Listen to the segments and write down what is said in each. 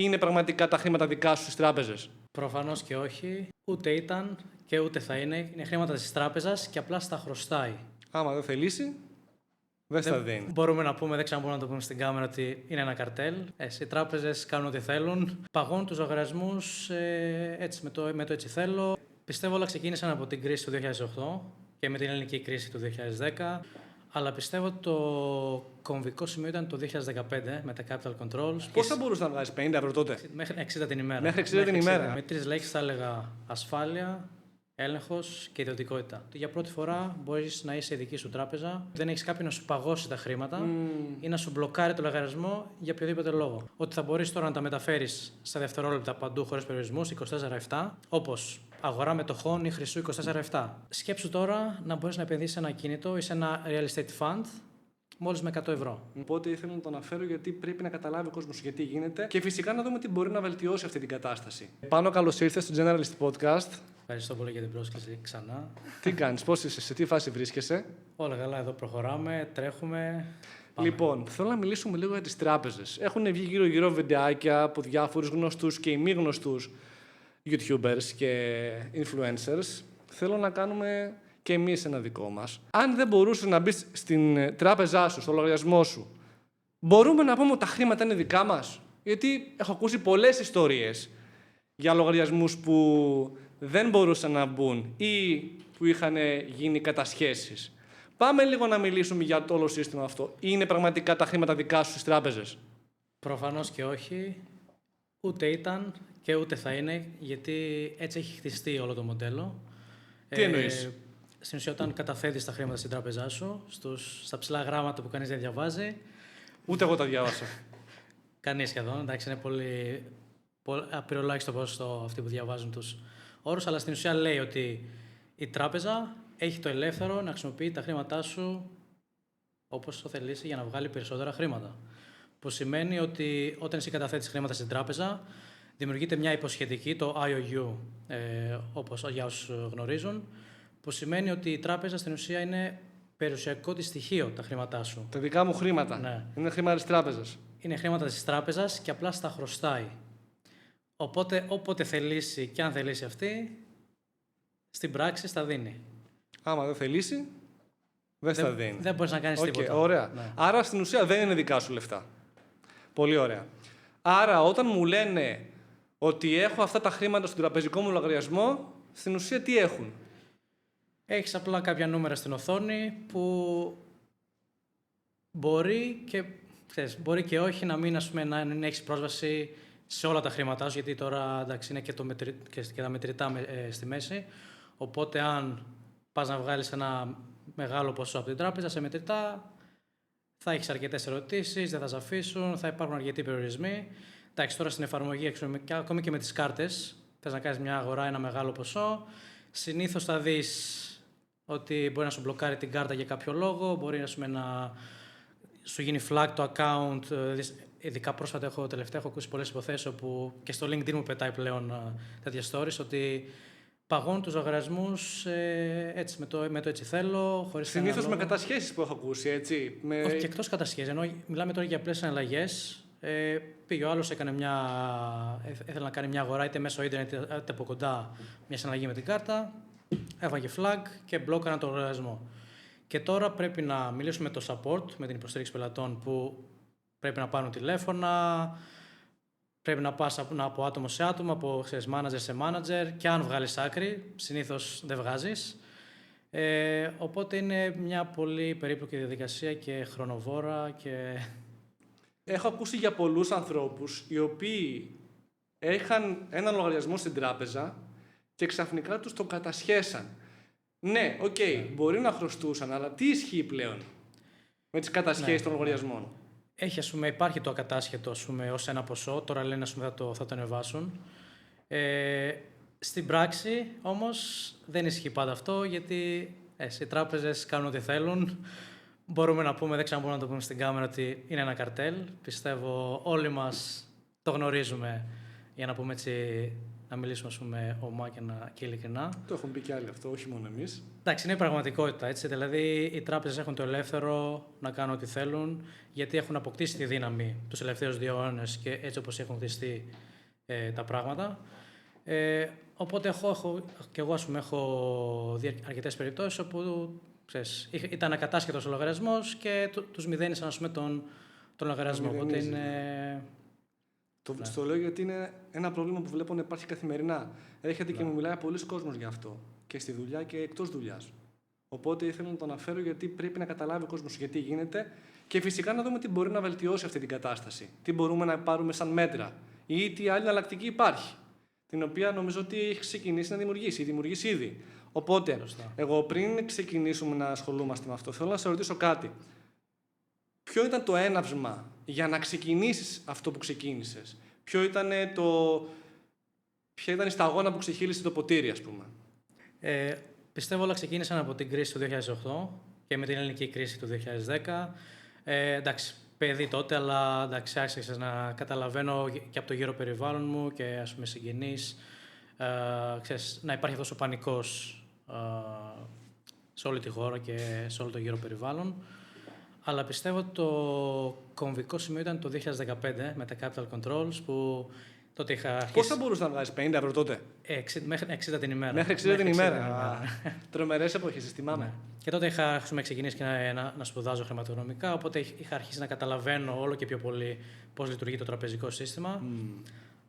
Είναι πραγματικά τα χρήματα δικά σου στις τράπεζες? Προφανώς και όχι. Ούτε ήταν και ούτε θα είναι. Είναι χρήματα της τράπεζας και απλά στα χρωστάει. Άμα δεν θελήσει, δεν στα δίνει. Μπορούμε να πούμε, δεν ξέρω αν μπορούμε να το πούμε στην κάμερα, ότι είναι ένα καρτέλ. Οι τράπεζες κάνουν ό,τι θέλουν. Παγώνουν τους λογαριασμούς έτσι, με το έτσι θέλω. Πιστεύω όλα ξεκίνησαν από την κρίση του 2008 και με την ελληνική κρίση του 2010. Αλλά πιστεύω ότι το κομβικό σημείο ήταν το 2015 με τα capital controls. Πώς θα μπορούσε να βγάλεις 50 ευρώ τότε? Μέχρι 60 την ημέρα. Μέχρι 60 την ημέρα. Με 3 λέξεις θα έλεγα ασφάλεια, έλεγχος και ιδιωτικότητα. Για πρώτη φορά μπορείς να είσαι η δική σου τράπεζα, δεν έχεις κάποιον να σου παγώσει τα χρήματα ή να σου μπλοκάρει το λογαριασμό για οποιοδήποτε λόγο. Ότι θα μπορείς τώρα να τα μεταφέρεις στα δευτερόλεπτα παντού χωρίς περιορισμούς 24/7, όπως αγορά μετοχών ή χρυσού 24/7. Σκέψου τώρα να μπορείς να επενδύσεις σε ένα κίνητο ή σε ένα real estate fund μόλις με 100 ευρώ. Οπότε ήθελα να το αναφέρω γιατί πρέπει να καταλάβει ο κόσμος γιατί γίνεται και φυσικά να δούμε τι μπορεί να βελτιώσει αυτή την κατάσταση. Πάνω, καλώς ήρθες στο Generalist Podcast. Ευχαριστώ πολύ για την πρόσκληση ξανά. Τι κάνεις, πώς είσαι, σε τι φάση βρίσκεσαι? Όλα καλά, εδώ προχωράμε, τρέχουμε. Πάμε. Λοιπόν, θέλω να μιλήσουμε λίγο για τις τράπεζες. Έχουν βγει γύρω-γύρω βιντεάκια από διάφορους γνωστούς και μη γνωστούς YouTubers και influencers. Θέλω να κάνουμε και εμείς ένα δικό μας. Αν δεν μπορούσες να μπεις στην τράπεζά σου, στο λογαριασμό σου, μπορούμε να πούμε ότι τα χρήματα είναι δικά μας? Γιατί έχω ακούσει πολλές ιστορίες για λογαριασμούς που δεν μπορούσαν να μπουν ή που είχαν γίνει κατασχέσεις. Πάμε λίγο να μιλήσουμε για το όλο σύστημα αυτό. Είναι πραγματικά τα χρήματα δικά σου στις τράπεζες? Προφανώς και όχι. Ούτε ήταν και ούτε θα είναι, γιατί έτσι έχει χτιστεί όλο το μοντέλο. Τι εννοείς? Στην ουσία, όταν καταθέτεις τα χρήματα στην τράπεζά σου, στα ψηλά γράμματα που κανείς δεν διαβάζει. Ούτε εγώ τα διάβασα. Κανείς σχεδόν. Εντάξει, είναι πολύ απειροελάχιστο ποσοστό αυτοί που διαβάζουν τους όρους, αλλά στην ουσία λέει ότι η τράπεζα έχει το ελεύθερο να χρησιμοποιεί τα χρήματά σου όπως το θελήσει για να βγάλει περισσότερα χρήματα. Που σημαίνει ότι όταν εσύ καταθέτεις χρήματα στην τράπεζα, δημιουργείται μια υποσχετική, το IOU, όπως για όσους γνωρίζουν, που σημαίνει ότι η τράπεζα στην ουσία είναι περιουσιακό της στοιχείο τα χρήματά σου. Τα δικά μου χρήματα. Ναι. Είναι χρήματα της τράπεζας. Είναι χρήματα της τράπεζας και απλά στα χρωστάει. Οπότε, όποτε θελήσει και αν θελήσει αυτή, στην πράξη στα δίνει. Άμα δεν θελήσει, δεν στα δίνει. Δεν μπορείς να κάνεις τίποτα. Ωραία. Ναι. Άρα στην ουσία δεν είναι δικά σου λεφτά. Πολύ ωραία. Άρα όταν μου λένε ότι έχω αυτά τα χρήματα στον τραπεζικό μου λογαριασμό, στην ουσία τι έχουν? Έχεις απλά κάποια νούμερα στην οθόνη που μπορεί και όχι να μην, να έχεις πρόσβαση σε όλα τα χρήματά σου, γιατί τώρα εντάξει, είναι και τα μετρητά στη μέση. Οπότε αν πας να βγάλεις ένα μεγάλο ποσό από την τράπεζα σε μετρητά, θα έχεις αρκετές ερωτήσεις, δεν θα σε αφήσουν, θα υπάρχουν αρκετοί περιορισμοί. Εντάξει, τώρα στην εφαρμογή, ακόμη και με τις κάρτες, θες να κάνεις μια αγορά, ένα μεγάλο ποσό, συνήθως θα δεις ότι μπορεί να σου μπλοκάρει την κάρτα για κάποιο λόγο, μπορεί να σου γίνει flag το account. Ειδικά πρόσφατα τελευταία έχω ακούσει πολλές υποθέσεις όπου και στο LinkedIn μου πετάει πλέον τέτοια stories, ότι παγώνουν τους λογαριασμούς έτσι, με το έτσι θέλω, χωρίς Συνήθως με κατασχέσεις που έχω ακούσει, έτσι. Όχι, και εκτός κατασχέσεις, ενώ μιλάμε τώρα για απλές εναλλαγές. Πήγε ο άλλος, ήθελε να κάνει μια αγορά είτε μέσω ίντερνετ είτε από κοντά, μια συναλλαγή με την κάρτα, έβαγε flag και μπλόκαραν τον λογαριασμό. Και τώρα πρέπει να μιλήσουμε με το support, με την υποστήριξη πελατών, που πρέπει να πάρουν τηλέφωνα, πρέπει να πας από άτομο σε άτομο, από manager σε manager, και αν βγάλεις άκρη, συνήθως δεν βγάζεις. Οπότε είναι μια πολύ περίπλοκη διαδικασία και χρονοβόρα και... Έχω ακούσει για πολλούς ανθρώπους οι οποίοι είχαν έναν λογαριασμό στην τράπεζα και ξαφνικά τους το κατασχέσαν. Ναι, μπορεί να χρωστούσαν, αλλά τι ισχύει πλέον με τις κατασχέσεις των λογαριασμών? Υπάρχει το ακατάσχετο ως ένα ποσό, τώρα λένε θα το ανεβάσουν. Στην πράξη όμως δεν ισχύει πάντα αυτό, γιατί οι τράπεζες κάνουν ό,τι θέλουν. Μπορούμε να πούμε, δεν ξέρω αν μπορούμε να το πούμε στην κάμερα, ότι είναι ένα καρτέλ. Πιστεύω όλοι μας το γνωρίζουμε, για να πούμε έτσι να μιλήσουμε ας πούμε, ομά και ειλικρινά. Το έχουν πει και άλλοι αυτό, όχι μόνο εμείς. Εντάξει, είναι η πραγματικότητα. Έτσι. Δηλαδή, οι τράπεζες έχουν το ελεύθερο να κάνουν ό,τι θέλουν, γιατί έχουν αποκτήσει τη δύναμη τους τελευταίους 2 αιώνες και έτσι όπως έχουν χτιστεί τα πράγματα. Οπότε και εγώ ας πούμε, έχω δει αρκετές περιπτώσεις όπου ξέρεις, ήταν ακατάσχετος ο λογαριασμός και τους μηδένισαν ας πούμε, τον λογαριασμό. Οπότε είναι... Στο λέω γιατί είναι ένα πρόβλημα που βλέπω να υπάρχει καθημερινά. Έρχεται και μου μιλάει πολλοί κόσμος γι' αυτό. Και στη δουλειά και εκτός δουλειάς. Οπότε ήθελα να το αναφέρω γιατί πρέπει να καταλάβει ο κόσμος γιατί γίνεται και φυσικά να δούμε τι μπορεί να βελτιώσει αυτή την κατάσταση. Τι μπορούμε να πάρουμε σαν μέτρα ή τι άλλη εναλλακτική υπάρχει. Την οποία νομίζω ότι έχει ξεκινήσει να δημιουργήσει. Δημιουργήσει ήδη. Οπότε, εγώ πριν ξεκινήσουμε να ασχολούμαστε με αυτό, θέλω να σε ρωτήσω κάτι. Ποιο ήταν το έναυσμα για να ξεκινήσεις αυτό που ξεκίνησες? Ποια ήταν η σταγόνα που ξεχύλισε το ποτήρι, ας πούμε? Πιστεύω όλα ξεκίνησαν από την κρίση του 2008 και με την ελληνική κρίση του 2010. Εντάξει, παιδί τότε, αλλά εντάξει, άρχισα να καταλαβαίνω και από το γύρο περιβάλλον μου και ας πούμε συγγενείς, να υπάρχει αυτός ο πανικός σε όλη τη χώρα και σε όλο το γύρο περιβάλλον. Αλλά πιστεύω το κομβικό σημείο ήταν το 2015 με τα Capital Controls που τότε είχα αρχίσει... Πώς θα μπορούσε να βγάζεις 50 ευρώ τότε? Μέχρι 60 την ημέρα. Μέχρι 60 την ημέρα. Τρομερές εποχές, θυμάμαι. Ναι. Και τότε είχα ξεκινήσει και να σπουδάζω χρηματοοικονομικά, οπότε είχα αρχίσει να καταλαβαίνω όλο και πιο πολύ πώς λειτουργεί το τραπεζικό σύστημα.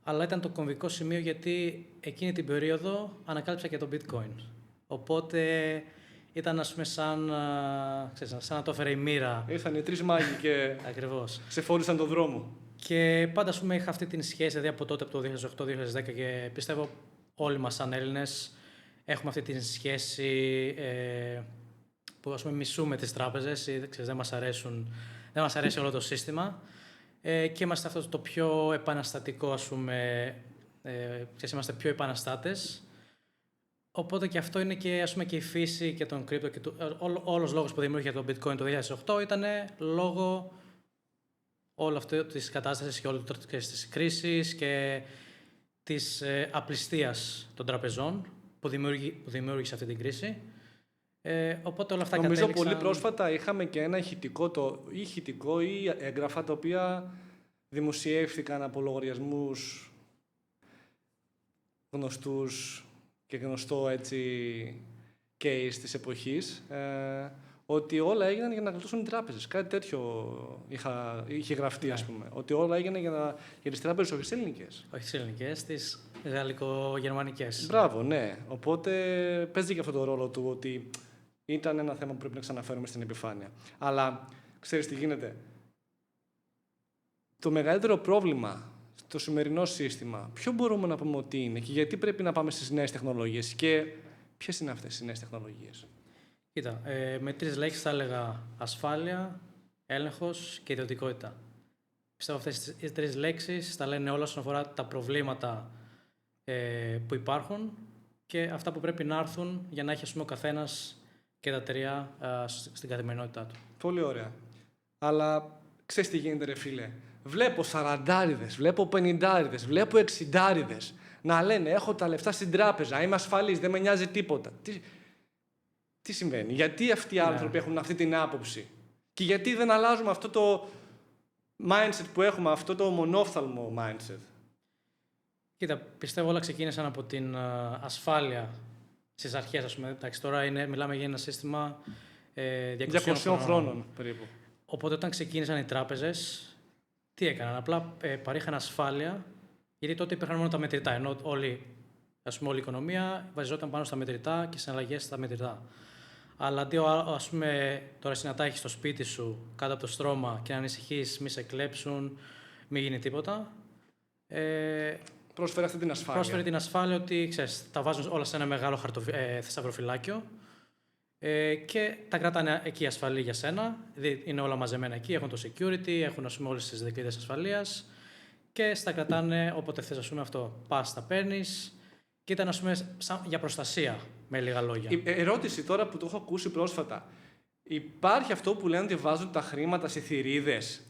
Αλλά ήταν το κομβικό σημείο γιατί εκείνη την περίοδο ανακάλυψα και το bitcoin. Οπότε ήταν ας πούμε σαν να το έφερε η μοίρα. Ήρθαν οι 3 μάγοι και ξεφόρησαν τον δρόμο. Και πάντα ας πούμε είχα αυτή την σχέση, δηλαδή από τότε, από το 2008-2010 και πιστεύω όλοι μας σαν Έλληνες έχουμε αυτή την σχέση που ας πούμε μισούμε τις τράπεζες ή δεν μας αρέσει όλο το σύστημα και είμαστε αυτό το πιο επαναστατικό ας πούμε, είμαστε πιο επαναστάτες. Οπότε και αυτό είναι και, ας πούμε, και η φύση και τον κρύπτο και όλος λόγος που δημιούργησε το bitcoin το 2008 ήταν λόγω όλη αυτή της κατάστασης και όλη της κρίσης και της απληστίας των τραπεζών που δημιούργησε αυτή την κρίση. Οπότε όλα αυτά νομίζω πολύ πρόσφατα είχαμε και ένα ηχητικό ή έγγραφα τα οποία δημοσιεύθηκαν από λογαριασμούς γνωστούς και γνωστό έτσι case της εποχής, ότι όλα έγιναν για να γλιτώσουν οι τράπεζες. Κάτι τέτοιο είχε γραφτεί, ας πούμε. Ότι όλα έγιναν για τις τράπεζες, όχι τις ελληνικές. Όχι τις ελληνικές, τις γαλλικο-γερμανικές. Μπράβο, ναι. Οπότε παίζει και αυτό το ρόλο του ότι ήταν ένα θέμα που πρέπει να ξαναφέρουμε στην επιφάνεια. Αλλά ξέρεις τι γίνεται? Το μεγαλύτερο πρόβλημα στο σημερινό σύστημα, ποιο μπορούμε να πούμε ότι είναι και γιατί πρέπει να πάμε στις νέες τεχνολογίες και ποιες είναι αυτές οι νέες τεχνολογίες? Κοίτα, με 3 λέξεις θα έλεγα ασφάλεια, έλεγχος και ιδιωτικότητα. Πιστεύω αυτές τις 3 λέξεις τα λένε όλα όσον αφορά τα προβλήματα που υπάρχουν και αυτά που πρέπει να έρθουν για να έχει ας πούμε, ο καθένας και τα 3 στην καθημερινότητά του. Πολύ ωραία. Αλλά ξέρεις τι γίνεται ρε φίλε? Βλέπω 40'ιδες, βλέπω 50'ιδες, βλέπω 60'ιδες να λένε έχω τα λεφτά στην τράπεζα, είμαι ασφαλής, δεν με νοιάζει τίποτα. Τι συμβαίνει? Γιατί αυτοί οι άνθρωποι έχουν αυτή την άποψη? Και γιατί δεν αλλάζουμε αυτό το mindset που έχουμε, αυτό το μονόφθαλμο mindset? Κοίτα, πιστεύω όλα ξεκίνησαν από την ασφάλεια στις αρχές, ας πούμε. Εντάξει, τώρα μιλάμε για ένα σύστημα 200 χρόνων περίπου. Οπότε όταν ξεκίνησαν οι τράπεζες, τι έκαναν? Απλά παρήχαν ασφάλεια, γιατί τότε υπήρχαν μόνο τα μετρητά, ενώ όλη η οικονομία βασιζόταν πάνω στα μετρητά και σε αλλαγές στα μετρητά. Αλλά αντί ας πούμε, τώρα εσύ να τα έχεις στο σπίτι σου, κάτω από το στρώμα και να ανησυχείς, μη σε κλέψουν, μη γίνει τίποτα. Πρόσφερε αυτή την ασφάλεια. Πρόσφερε την ασφάλεια ότι ξέρεις, τα βάζουν όλα σε ένα μεγάλο θησαυροφυλάκιο και τα κρατάνε εκεί ασφαλή για σένα. Είναι όλα μαζεμένα εκεί, έχουν το security, έχουν ας πούμε, όλες τις δικλείδες ασφαλείας και στα κρατάνε όποτε θες, ας πούμε, αυτό. Πας, τα παίρνεις και ήταν ας πούμε, για προστασία, με λίγα λόγια. Ερώτηση τώρα που το έχω ακούσει πρόσφατα. Υπάρχει αυτό που λένε ότι βάζουν τα χρήματα σε θηρίδες?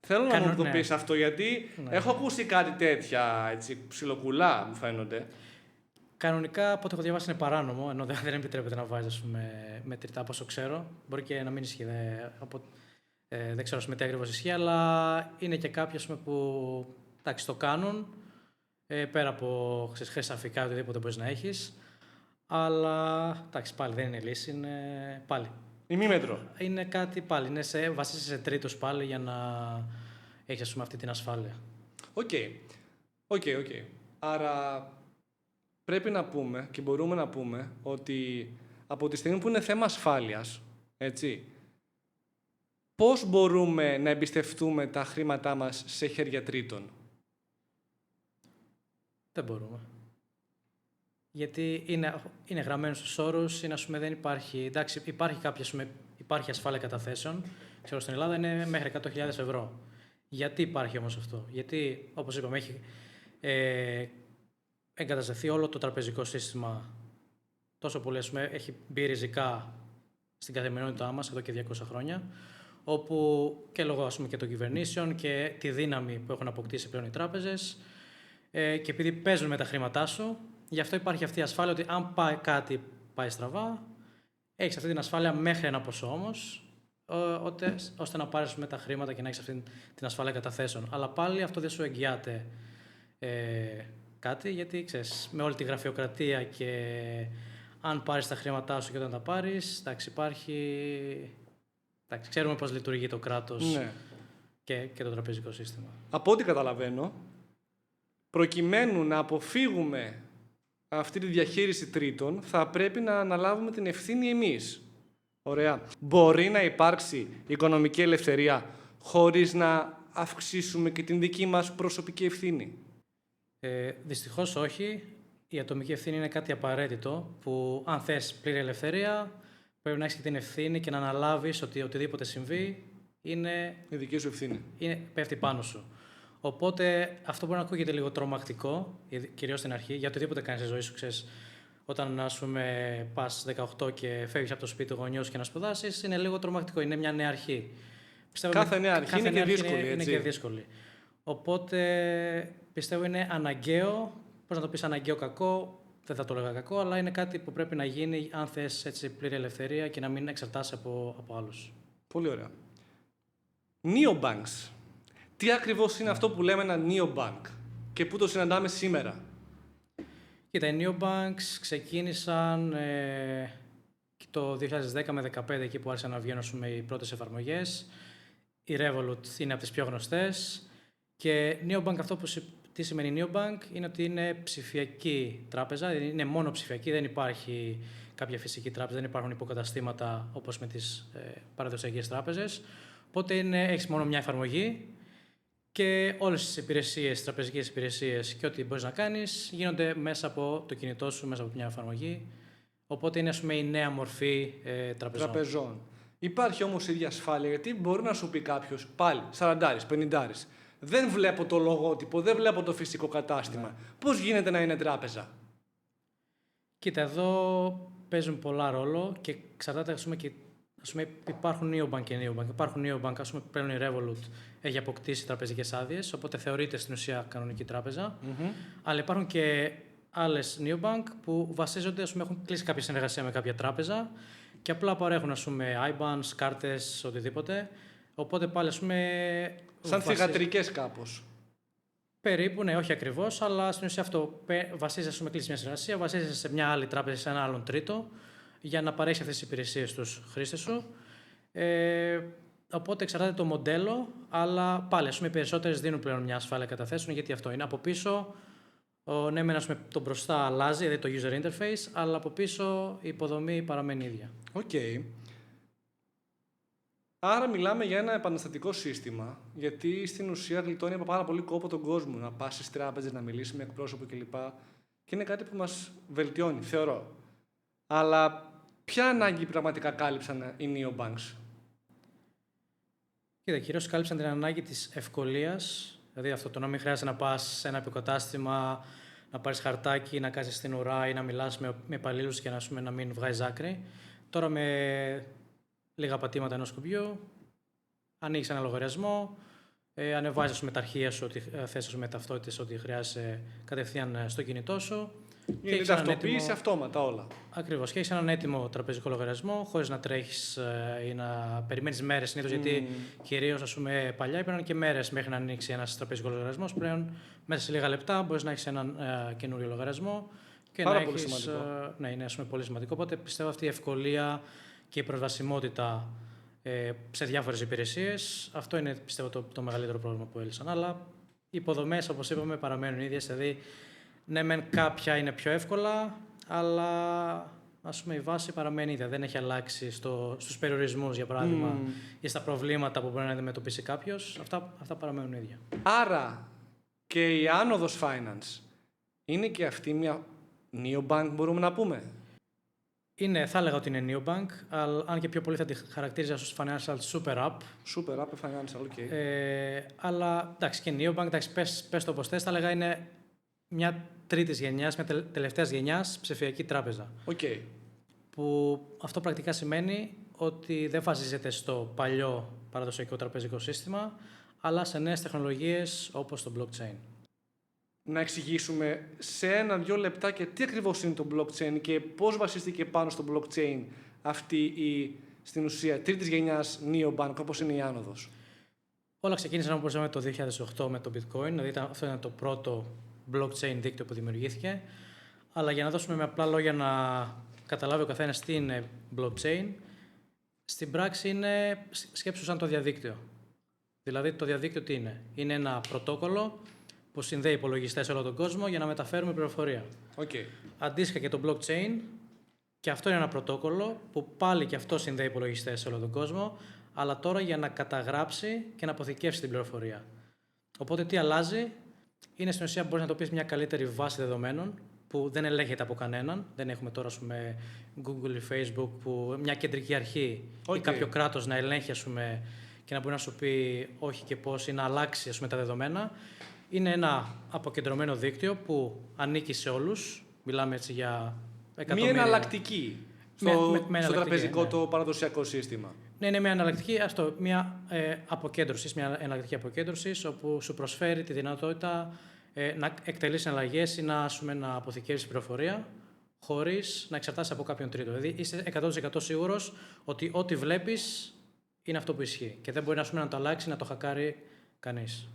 Θέλω να μου το Ναι. πεις αυτό, γιατί έχω ακούσει κάτι τέτοια, έτσι, ψιλοκουλά μου φαίνονται. Κανονικά, από ό,τι έχω διαβάσει, είναι παράνομο, ενώ δεν επιτρέπεται να βάζει μετρητά, από όσο ξέρω. Μπορεί και να μην ισχύει, δεν ξέρω με τι ακριβώς ισχύει, αλλά είναι και κάποιοι που εντάξει, το κάνουν, πέρα από χρυσαφικά οτιδήποτε μπορείς να έχεις. Αλλά εντάξει, πάλι δεν είναι λύση, είναι πάλι. Ημίμετρο. Είναι κάτι πάλι, βασίζεσαι σε τρίτους πάλι για να έχεις αυτή την ασφάλεια. Οκ. Άρα πρέπει να πούμε και μπορούμε να πούμε ότι από τη στιγμή που είναι θέμα ασφάλειας, έτσι, πώς μπορούμε να εμπιστευτούμε τα χρήματά μας σε χέρια τρίτων? Δεν μπορούμε. Γιατί είναι γραμμένο στους όρους, δεν υπάρχει. Εντάξει, υπάρχει ασφάλεια καταθέσεων. Ξέρω στην Ελλάδα είναι μέχρι 100.000 ευρώ. Γιατί υπάρχει όμως αυτό? Γιατί, όπως είπαμε, έχει εγκατασταθεί όλο το τραπεζικό σύστημα τόσο πολύ, έχει μπει ριζικά στην καθημερινότητά μας εδώ και 200 χρόνια, όπου και λόγω και των κυβερνήσεων και τη δύναμη που έχουν αποκτήσει πλέον οι τράπεζες, και επειδή παίζουν με τα χρήματά σου, γι' αυτό υπάρχει αυτή η ασφάλεια ότι αν κάτι πάει στραβά, έχεις αυτή την ασφάλεια μέχρι ένα ποσό όμως, ώστε να πάρεις με τα χρήματα και να έχεις αυτή την ασφάλεια καταθέσεων. Αλλά πάλι αυτό δεν σου εγγυάται κάτι, γιατί ξέρεις, με όλη τη γραφειοκρατία και αν πάρεις τα χρήματά σου και όταν τα πάρεις, εντάξει, ξέρουμε πώς λειτουργεί το κράτος, ναι, και το τραπεζικό σύστημα. Από ό,τι καταλαβαίνω, προκειμένου να αποφύγουμε αυτή τη διαχείριση τρίτων, θα πρέπει να αναλάβουμε την ευθύνη εμείς. Ωραία. Μπορεί να υπάρξει οικονομική ελευθερία χωρίς να αυξήσουμε και την δική μας προσωπική ευθύνη? Δυστυχώς όχι. Η ατομική ευθύνη είναι κάτι απαραίτητο, που αν θες πλήρη ελευθερία, πρέπει να έχεις και την ευθύνη και να αναλάβεις ότι οτιδήποτε συμβεί είναι η δική σου ευθύνη. Πέφτει πάνω σου. Οπότε αυτό μπορεί να ακούγεται λίγο τρομακτικό, κυρίως στην αρχή, για οτιδήποτε κάνεις στη ζωή σου. Ξέρεις, όταν πας 18 και φεύγεις από το σπίτι του γονιού και να σπουδάσεις, είναι λίγο τρομακτικό, είναι μια νέα αρχή. Κάθε νέα αρχή είναι και δύσκολη. Είναι και δύσκολη. Οπότε πιστεύω είναι αναγκαίο, πώς να το πεις, αναγκαίο κακό, δεν θα το έλεγα κακό, αλλά είναι κάτι που πρέπει να γίνει αν θες έτσι πλήρη ελευθερία και να μην εξαρτάσαι από άλλους. Πολύ ωραία. Neobanks. Τι ακριβώς είναι αυτό που λέμε ένα neobank και πού το συναντάμε σήμερα? Κοίτα, οι neobanks ξεκίνησαν το 2010 με 2015, εκεί που άρχισαν να βγαίνουν οι πρώτες εφαρμογές. Η Revolut είναι από τις πιο γνωστές. Και neobank, τι σημαίνει neobank, είναι ότι είναι ψηφιακή τράπεζα, είναι μόνο ψηφιακή, δεν υπάρχει κάποια φυσική τράπεζα, δεν υπάρχουν υποκαταστήματα όπως με τις παραδοσιακές τράπεζες. Οπότε έχεις μόνο μια εφαρμογή και όλες τις υπηρεσίες, τραπεζικές υπηρεσίες και ό,τι μπορείς να κάνεις γίνονται μέσα από το κινητό σου, μέσα από μια εφαρμογή. Οπότε είναι η νέα μορφή τραπεζών. Υπάρχει όμως η ίδια ασφάλεια, γιατί μπορεί να σου πει κάποιος πάλι 40, 50. Δεν βλέπω το λογότυπο, δεν βλέπω το φυσικό κατάστημα. Ναι. Πώς γίνεται να είναι τράπεζα? Κοίτα, εδώ παίζουν πολλά ρόλο και εξαρτάται, υπάρχουν neobank και neobank. Υπάρχουν neobank, πλέον η Revolut έχει αποκτήσει τραπεζικές άδειες, οπότε θεωρείται στην ουσία κανονική τράπεζα. Mm-hmm. Αλλά υπάρχουν και άλλες neobank που βασίζονται, έχουν κλείσει κάποια συνεργασία με κάποια τράπεζα και απλά παρέχουν, IBANs, κάρτες, οτιδήποτε. Οπότε πάλι, σαν θυγατρικές κάπως. Περίπου, ναι, όχι ακριβώς, αλλά στην ουσία αυτό βασίζεσαι, κλείσει μια συνεργασία, βασίζεσαι σε μια άλλη τράπεζα, σε ένα άλλον τρίτο, για να παρέχει αυτές τις υπηρεσίες στους χρήστες σου. Οπότε εξαρτάται το μοντέλο, αλλά πάλι, οι περισσότερες δίνουν πλέον μια ασφάλεια καταθέσεων, γιατί αυτό είναι. Από πίσω, το μπροστά αλλάζει, δηλαδή το user interface, αλλά από πίσω η υποδομή παραμένει ίδια. Οκ. Άρα μιλάμε για ένα επαναστατικό σύστημα, γιατί στην ουσία γλιτώνει από πάρα πολύ κόπο τον κόσμο, να πας στις τράπεζες, να μιλήσεις με εκπρόσωπο κλπ. Και είναι κάτι που μας βελτιώνει, θεωρώ. Αλλά ποια ανάγκη πραγματικά κάλυψαν οι neobanks? Κοίτα, κυρίως κάλυψαν την ανάγκη της ευκολίας, δηλαδή αυτό το να μην χρειάζεται να πας σε ένα υποκατάστημα, να πάρεις χαρτάκι, να κάτσεις στην ουρά ή να μιλάς με υπαλλήλους και να μην βγάζεις άκρη. Τώρα με λίγα πατήματα ενός κουμπιού, ανοίγεις ένα λογαριασμό, Ανεβάζεις τα αρχεία σου, ότι θες με ταυτότητες, ότι χρειάζεσαι κατευθείαν στο κινητό σου. Είναι ταυτοποίηση αυτόματα όλα. Ακριβώς. Και έχεις έναν έτοιμο τραπεζικό λογαριασμό, χωρίς να τρέχεις ή να περιμένεις μέρες συνήθως. Γιατί κυρίως, ας πούμε, παλιά υπήρχαν και μέρες μέχρι να ανοίξει ένας τραπεζικός λογαριασμός. Πλέον, μέσα σε λίγα λεπτά, μπορείς να έχεις έναν καινούριο λογαριασμό. Και Πάρα να πολύ έχεις, σημαντικό. Ναι, είναι πολύ σημαντικό. Οπότε πιστεύω αυτή η ευκολία και η προσβασιμότητα σε διάφορες υπηρεσίες, αυτό είναι πιστεύω το μεγαλύτερο πρόβλημα που έλυσαν. Αλλά οι υποδομές, όπως είπαμε, παραμένουν ίδιες. Δηλαδή, ναι, μεν κάποια είναι πιο εύκολα, αλλά ας πούμε η βάση παραμένει ίδια. Δεν έχει αλλάξει στους περιορισμούς, για παράδειγμα, ή στα προβλήματα που μπορεί να αντιμετωπίσει κάποιος. Αυτά παραμένουν ίδια. Άρα και η άνοδος finance είναι και αυτή μια neobank, μπορούμε να πούμε. Θα έλεγα ότι είναι neobank, αλλά αν και πιο πολύ θα τη χαρακτήριζα ως financial super app. Super app, financial, ok. Αλλά εντάξει, και neobank, εντάξει, πες το όπως θες, θα έλεγα είναι μια τρίτης γενιάς, μια τελευταίας γενιάς ψηφιακή τράπεζα. Okay. Που αυτό πρακτικά σημαίνει ότι δεν βασίζεται στο παλιό παραδοσιακό τραπεζικό σύστημα, αλλά σε νέες τεχνολογίες όπως το blockchain. Να εξηγήσουμε σε 1-2 λεπτάκια τι ακριβώς είναι το blockchain και πώς βασίστηκε πάνω στο blockchain αυτή η, στην ουσία, τρίτης γενιάς neobank, όπως είναι η άνοδος. Όλα ξεκίνησαν, όπως είπαμε, το 2008 με το bitcoin, δηλαδή αυτό ήταν το πρώτο blockchain δίκτυο που δημιουργήθηκε. Αλλά για να δώσουμε με απλά λόγια να καταλάβει ο καθένας τι είναι blockchain, στην πράξη είναι σκέψου σαν το διαδίκτυο. Δηλαδή το διαδίκτυο τι είναι? Είναι ένα πρωτόκολλο που συνδέει υπολογιστές σε όλο τον κόσμο για να μεταφέρουμε πληροφορία. Okay. Αντίστοιχα και το blockchain, και αυτό είναι ένα πρωτόκολλο που πάλι και αυτό συνδέει υπολογιστές σε όλο τον κόσμο, αλλά τώρα για να καταγράψει και να αποθηκεύσει την πληροφορία. Οπότε τι αλλάζει? Είναι στην ουσία μπορείς να το πεις μια καλύτερη βάση δεδομένων που δεν ελέγχεται από κανέναν. Δεν έχουμε τώρα, ας πούμε, Google ή Facebook, που μια κεντρική αρχή ή κάποιο κράτος να ελέγχει, ας πούμε, και να μπορεί να σου πει όχι και πώς ή να αλλάξει, ας πούμε, τα δεδομένα. Είναι ένα αποκεντρωμένο δίκτυο που ανήκει σε όλους. Μιλάμε έτσι για εκατομμύρια. Μία εναλλακτική στο τραπεζικό το παραδοσιακό σύστημα. Ναι, είναι μια εναλλακτική, μια αποκέντρωση, μια εναλλακτική αποκέντρωση, όπου σου προσφέρει τη δυνατότητα να εκτελείς εναλλαγές ή να αποθηκεύεις πληροφορία χωρίς να εξαρτάσαι από κάποιον τρίτο. Δηλαδή είσαι 100% σίγουρος ότι ό,τι βλέπεις είναι αυτό που ισχύει και δεν μπορεί να το αλλάξει, να το χακάρει κανείς.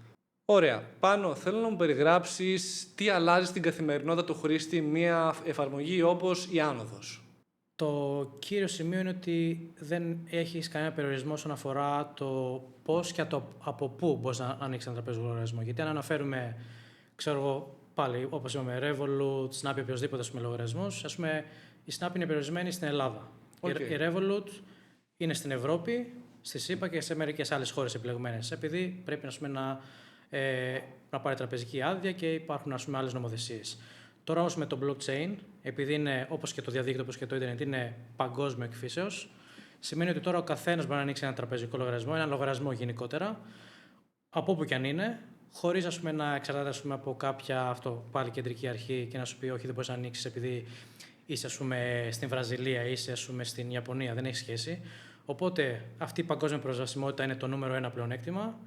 Ωραία. Πάνω, θέλω να μου περιγράψεις τι αλλάζει στην καθημερινότητα του χρήστη μια εφαρμογή όπως η άνοδος. Το κύριο σημείο είναι ότι δεν έχεις κανένα περιορισμό όσον αφορά το πώς και από πού μπορείς να ανοίξεις ένα τραπεζικό λογαριασμό. Γιατί αν αναφέρουμε, ξέρω εγώ, πάλι όπως είπαμε, Revolut, Snap ή οποιοδήποτε λογαριασμός, ας πούμε, η Snap είναι περιορισμένη στην Ελλάδα. Η Revolut είναι στην Ευρώπη, στη ΣΥΠΑ και σε μερικές άλλες χώρες επιλεγμένες. Επειδή πρέπει να πάρει τραπεζική άδεια και υπάρχουν, ας πούμε, άλλες νομοθεσίες. Τώρα όμως με το blockchain, επειδή είναι όπως και το διαδίκτυο, όπως και το ίντερνετ, είναι παγκόσμιο εκφύσεως, σημαίνει ότι τώρα ο καθένας μπορεί να ανοίξει ένα τραπεζικό λογαριασμό, ένα λογαριασμό γενικότερα, από όπου και αν είναι, χωρίς, ας πούμε, να εξαρτάται, ας πούμε, από κάποια πάλι κεντρική αρχή και να σου πει όχι, δεν μπορείς να ανοίξεις επειδή είσαι, ας πούμε, στην Βραζιλία ή είσαι, ας πούμε, στην Ιαπωνία, δεν έχει σχέση. Οπότε αυτή η παγκόσμια προσβασιμότητα είναι το νούμερο 1 πλεονέκτημα.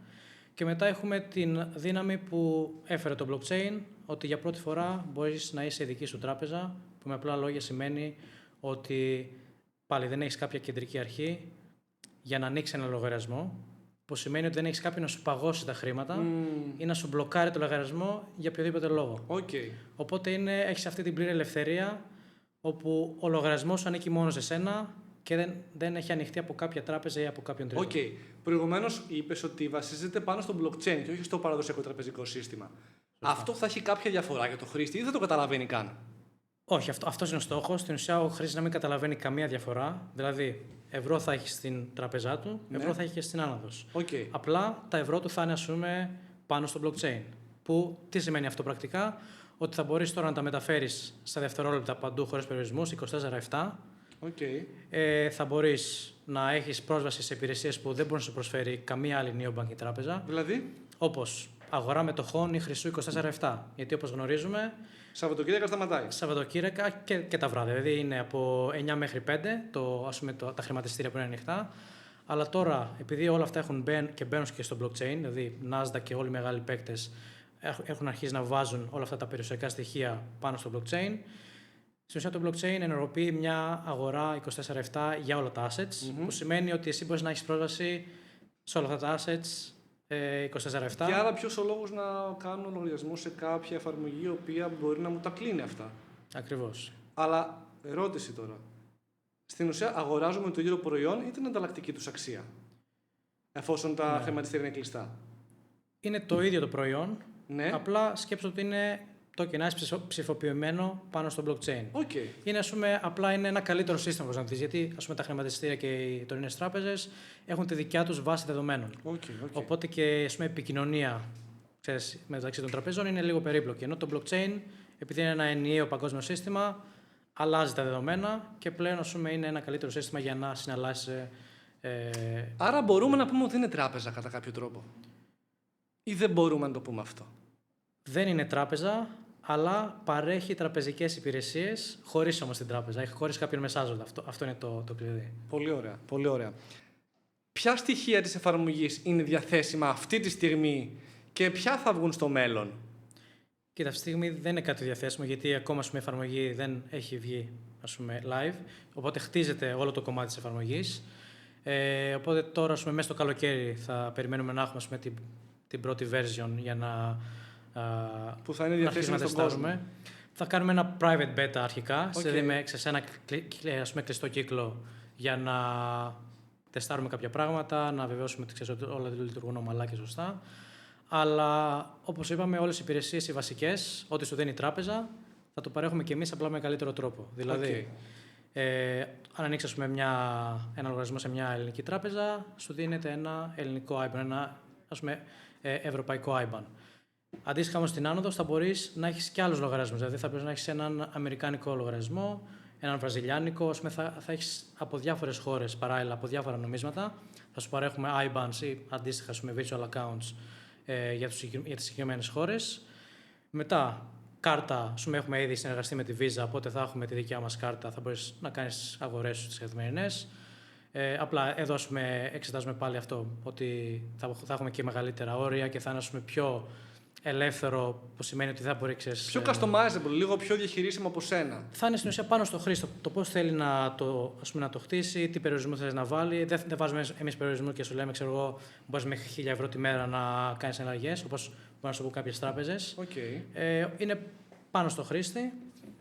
Και μετά έχουμε την δύναμη που έφερε το blockchain, ότι για πρώτη φορά μπορείς να είσαι η δική σου τράπεζα, που με απλά λόγια σημαίνει ότι πάλι δεν έχεις κάποια κεντρική αρχή για να ανοίξει ένα λογαριασμό, που σημαίνει ότι δεν έχεις κάποιον να σου παγώσει τα χρήματα ή να σου μπλοκάρει το λογαριασμό για οποιοδήποτε λόγο. Okay. Οπότε έχεις αυτή την πλήρη ελευθερία, όπου ο λογαριασμός σου ανήκει μόνο σε σένα και δεν έχει ανοιχτεί από κάποια τράπεζα ή από κάποιον τρίτο. Okay. Προηγουμένως είπες ότι βασίζεται πάνω στο blockchain και όχι στο παραδοσιακό τραπεζικό σύστημα. Αυτό θα έχει κάποια διαφορά για το χρήστη ή δεν το καταλαβαίνει καν? Όχι, αυτός είναι ο στόχος. Στην ουσία, ο χρήστης να μην καταλαβαίνει καμία διαφορά. Δηλαδή, ευρώ θα έχει στην τράπεζά του, ευρώ θα έχει και στην άνοδος. Okay. Απλά τα ευρώ του θα είναι, ας πούμε, πάνω στο blockchain. Που τι σημαίνει αυτό πρακτικά? Ότι θα μπορείς τώρα να τα μεταφέρεις στα δευτερόλεπτα παντού χωρίς περιορισμούς, 24/7. Okay. Θα μπορείς να έχεις πρόσβαση σε υπηρεσίες που δεν μπορεί να σου προσφέρει καμία άλλη neobank ή τράπεζα. Δηλαδή? Όπως αγορά μετοχών ή χρυσού 24/7. Γιατί όπως γνωρίζουμε, Σαββατοκύριακα σταματάει. Σαββατοκύριακα και τα βράδια. Δηλαδή είναι από 9 μέχρι 5 τα χρηματιστήρια που είναι ανοιχτά. Αλλά τώρα, επειδή όλα αυτά και μπαίνουν και στο blockchain, δηλαδή Nasdaq και όλοι οι μεγάλοι παίκτες έχουν αρχίσει να βάζουν όλα αυτά τα περιουσιακά στοιχεία πάνω στο blockchain. Στην ουσία το blockchain ενεργοποιεί μια αγορά 24/7 για όλα τα assets, που σημαίνει ότι εσύ μπορείς να έχεις πρόσβαση σε όλα αυτά τα assets 24/7. Και άρα ποιος ο λόγος να κάνω λογαριασμό σε κάποια εφαρμογή η οποία μπορεί να μου τα κλείνει αυτά. Ακριβώς. Αλλά ερώτηση τώρα. Στην ουσία αγοράζουμε το ίδιο προϊόν ή την ανταλλακτική τους αξία, εφόσον τα χρηματιστήρια είναι κλειστά. Είναι το ίδιο το προϊόν, Ναι. απλά σκέψου ότι είναι tokenize ψηφοποιημένο πάνω στο blockchain. Okay. Είναι, απλά είναι ένα καλύτερο σύστημα, όπως να δεις, γιατί τα χρηματιστήρια και οι τωρινές τράπεζες έχουν τη δικιά τους βάση δεδομένων. Okay. Οπότε και επικοινωνία μεταξύ των τραπεζών είναι λίγο περίπλοκη. Ενώ το blockchain, επειδή είναι ένα ενιαίο παγκόσμιο σύστημα, αλλάζει τα δεδομένα και πλέον είναι ένα καλύτερο σύστημα για να συναλλάσσει. Άρα μπορούμε να πούμε ότι είναι τράπεζα κατά κάποιο τρόπο. Ή δεν μπορούμε να το πούμε αυτό. Δεν είναι τράπεζα, αλλά παρέχει τραπεζικές υπηρεσίες χωρίς όμως την τράπεζα, χωρίς κάποιον μεσάζοντα. Αυτό είναι το κλειδί. Πολύ ωραία. Πολύ ωραία. Ποια στοιχεία της εφαρμογής είναι διαθέσιμα αυτή τη στιγμή και ποια θα βγουν στο μέλλον? Κοίτα, αυτή τη στιγμή δεν είναι κάτι διαθέσιμο, γιατί ακόμα η εφαρμογή δεν έχει βγει live. Οπότε χτίζεται όλο το κομμάτι της εφαρμογής. Οπότε τώρα, μέσα στο καλοκαίρι, θα περιμένουμε να έχουμε την πρώτη version για να. Που θα είναι διαθέσιμη στον κόσμο. Θα κάνουμε ένα private beta αρχικά, σε ένα κλειστό κύκλο, για να τεστάρουμε κάποια πράγματα, να βεβαιώσουμε ότι όλα λειτουργούν ομαλά και σωστά. Αλλά όπως είπαμε, όλες οι υπηρεσίες οι βασικές, ό,τι σου δίνει η τράπεζα, θα το παρέχουμε και εμείς απλά με καλύτερο τρόπο. Δηλαδή, αν ανοίξεις ένα λογαριασμό σε μια ελληνική τράπεζα, σου δίνεται ένα ελληνικό IBAN, ένα ευρωπαϊκό IBAN. Αντίστοιχα όμως στην άνοδο θα μπορείς να έχεις και άλλους λογαριασμούς. Δηλαδή θα μπορείς να έχεις έναν αμερικάνικο λογαριασμό, έναν βραζιλιάνικο, θα έχεις από διάφορες χώρες παράλληλα, από διάφορα νομίσματα. Θα σου παρέχουμε IBANs ή αντίστοιχα virtual accounts για τις συγκεκριμένες χώρες. Μετά, κάρτα, έχουμε ήδη συνεργαστεί με τη Visa, οπότε θα έχουμε τη δικιά μας κάρτα, θα μπορείς να κάνεις αγορές στις καθημερινές. Απλά εδώ εξετάζουμε πάλι αυτό, ότι θα έχουμε και μεγαλύτερα όρια και θα είναι πιο ελεύθερο, που σημαίνει ότι θα μπορεί πιο customizable, λίγο πιο διαχειρίσιμο από σένα. Θα είναι στην ουσία πάνω στο χρήστη, το πώς θέλει να το χτίσει, τι περιορισμό θέλει να βάλει. Δεν βάζουμε εμείς περιορισμό και σου λέμε, μπορείς μέχρι 1.000 ευρώ τη μέρα να κάνεις εναλλαγές, όπως μπορεί να σου πω κάποιες τράπεζες. Είναι πάνω στο χρήστη.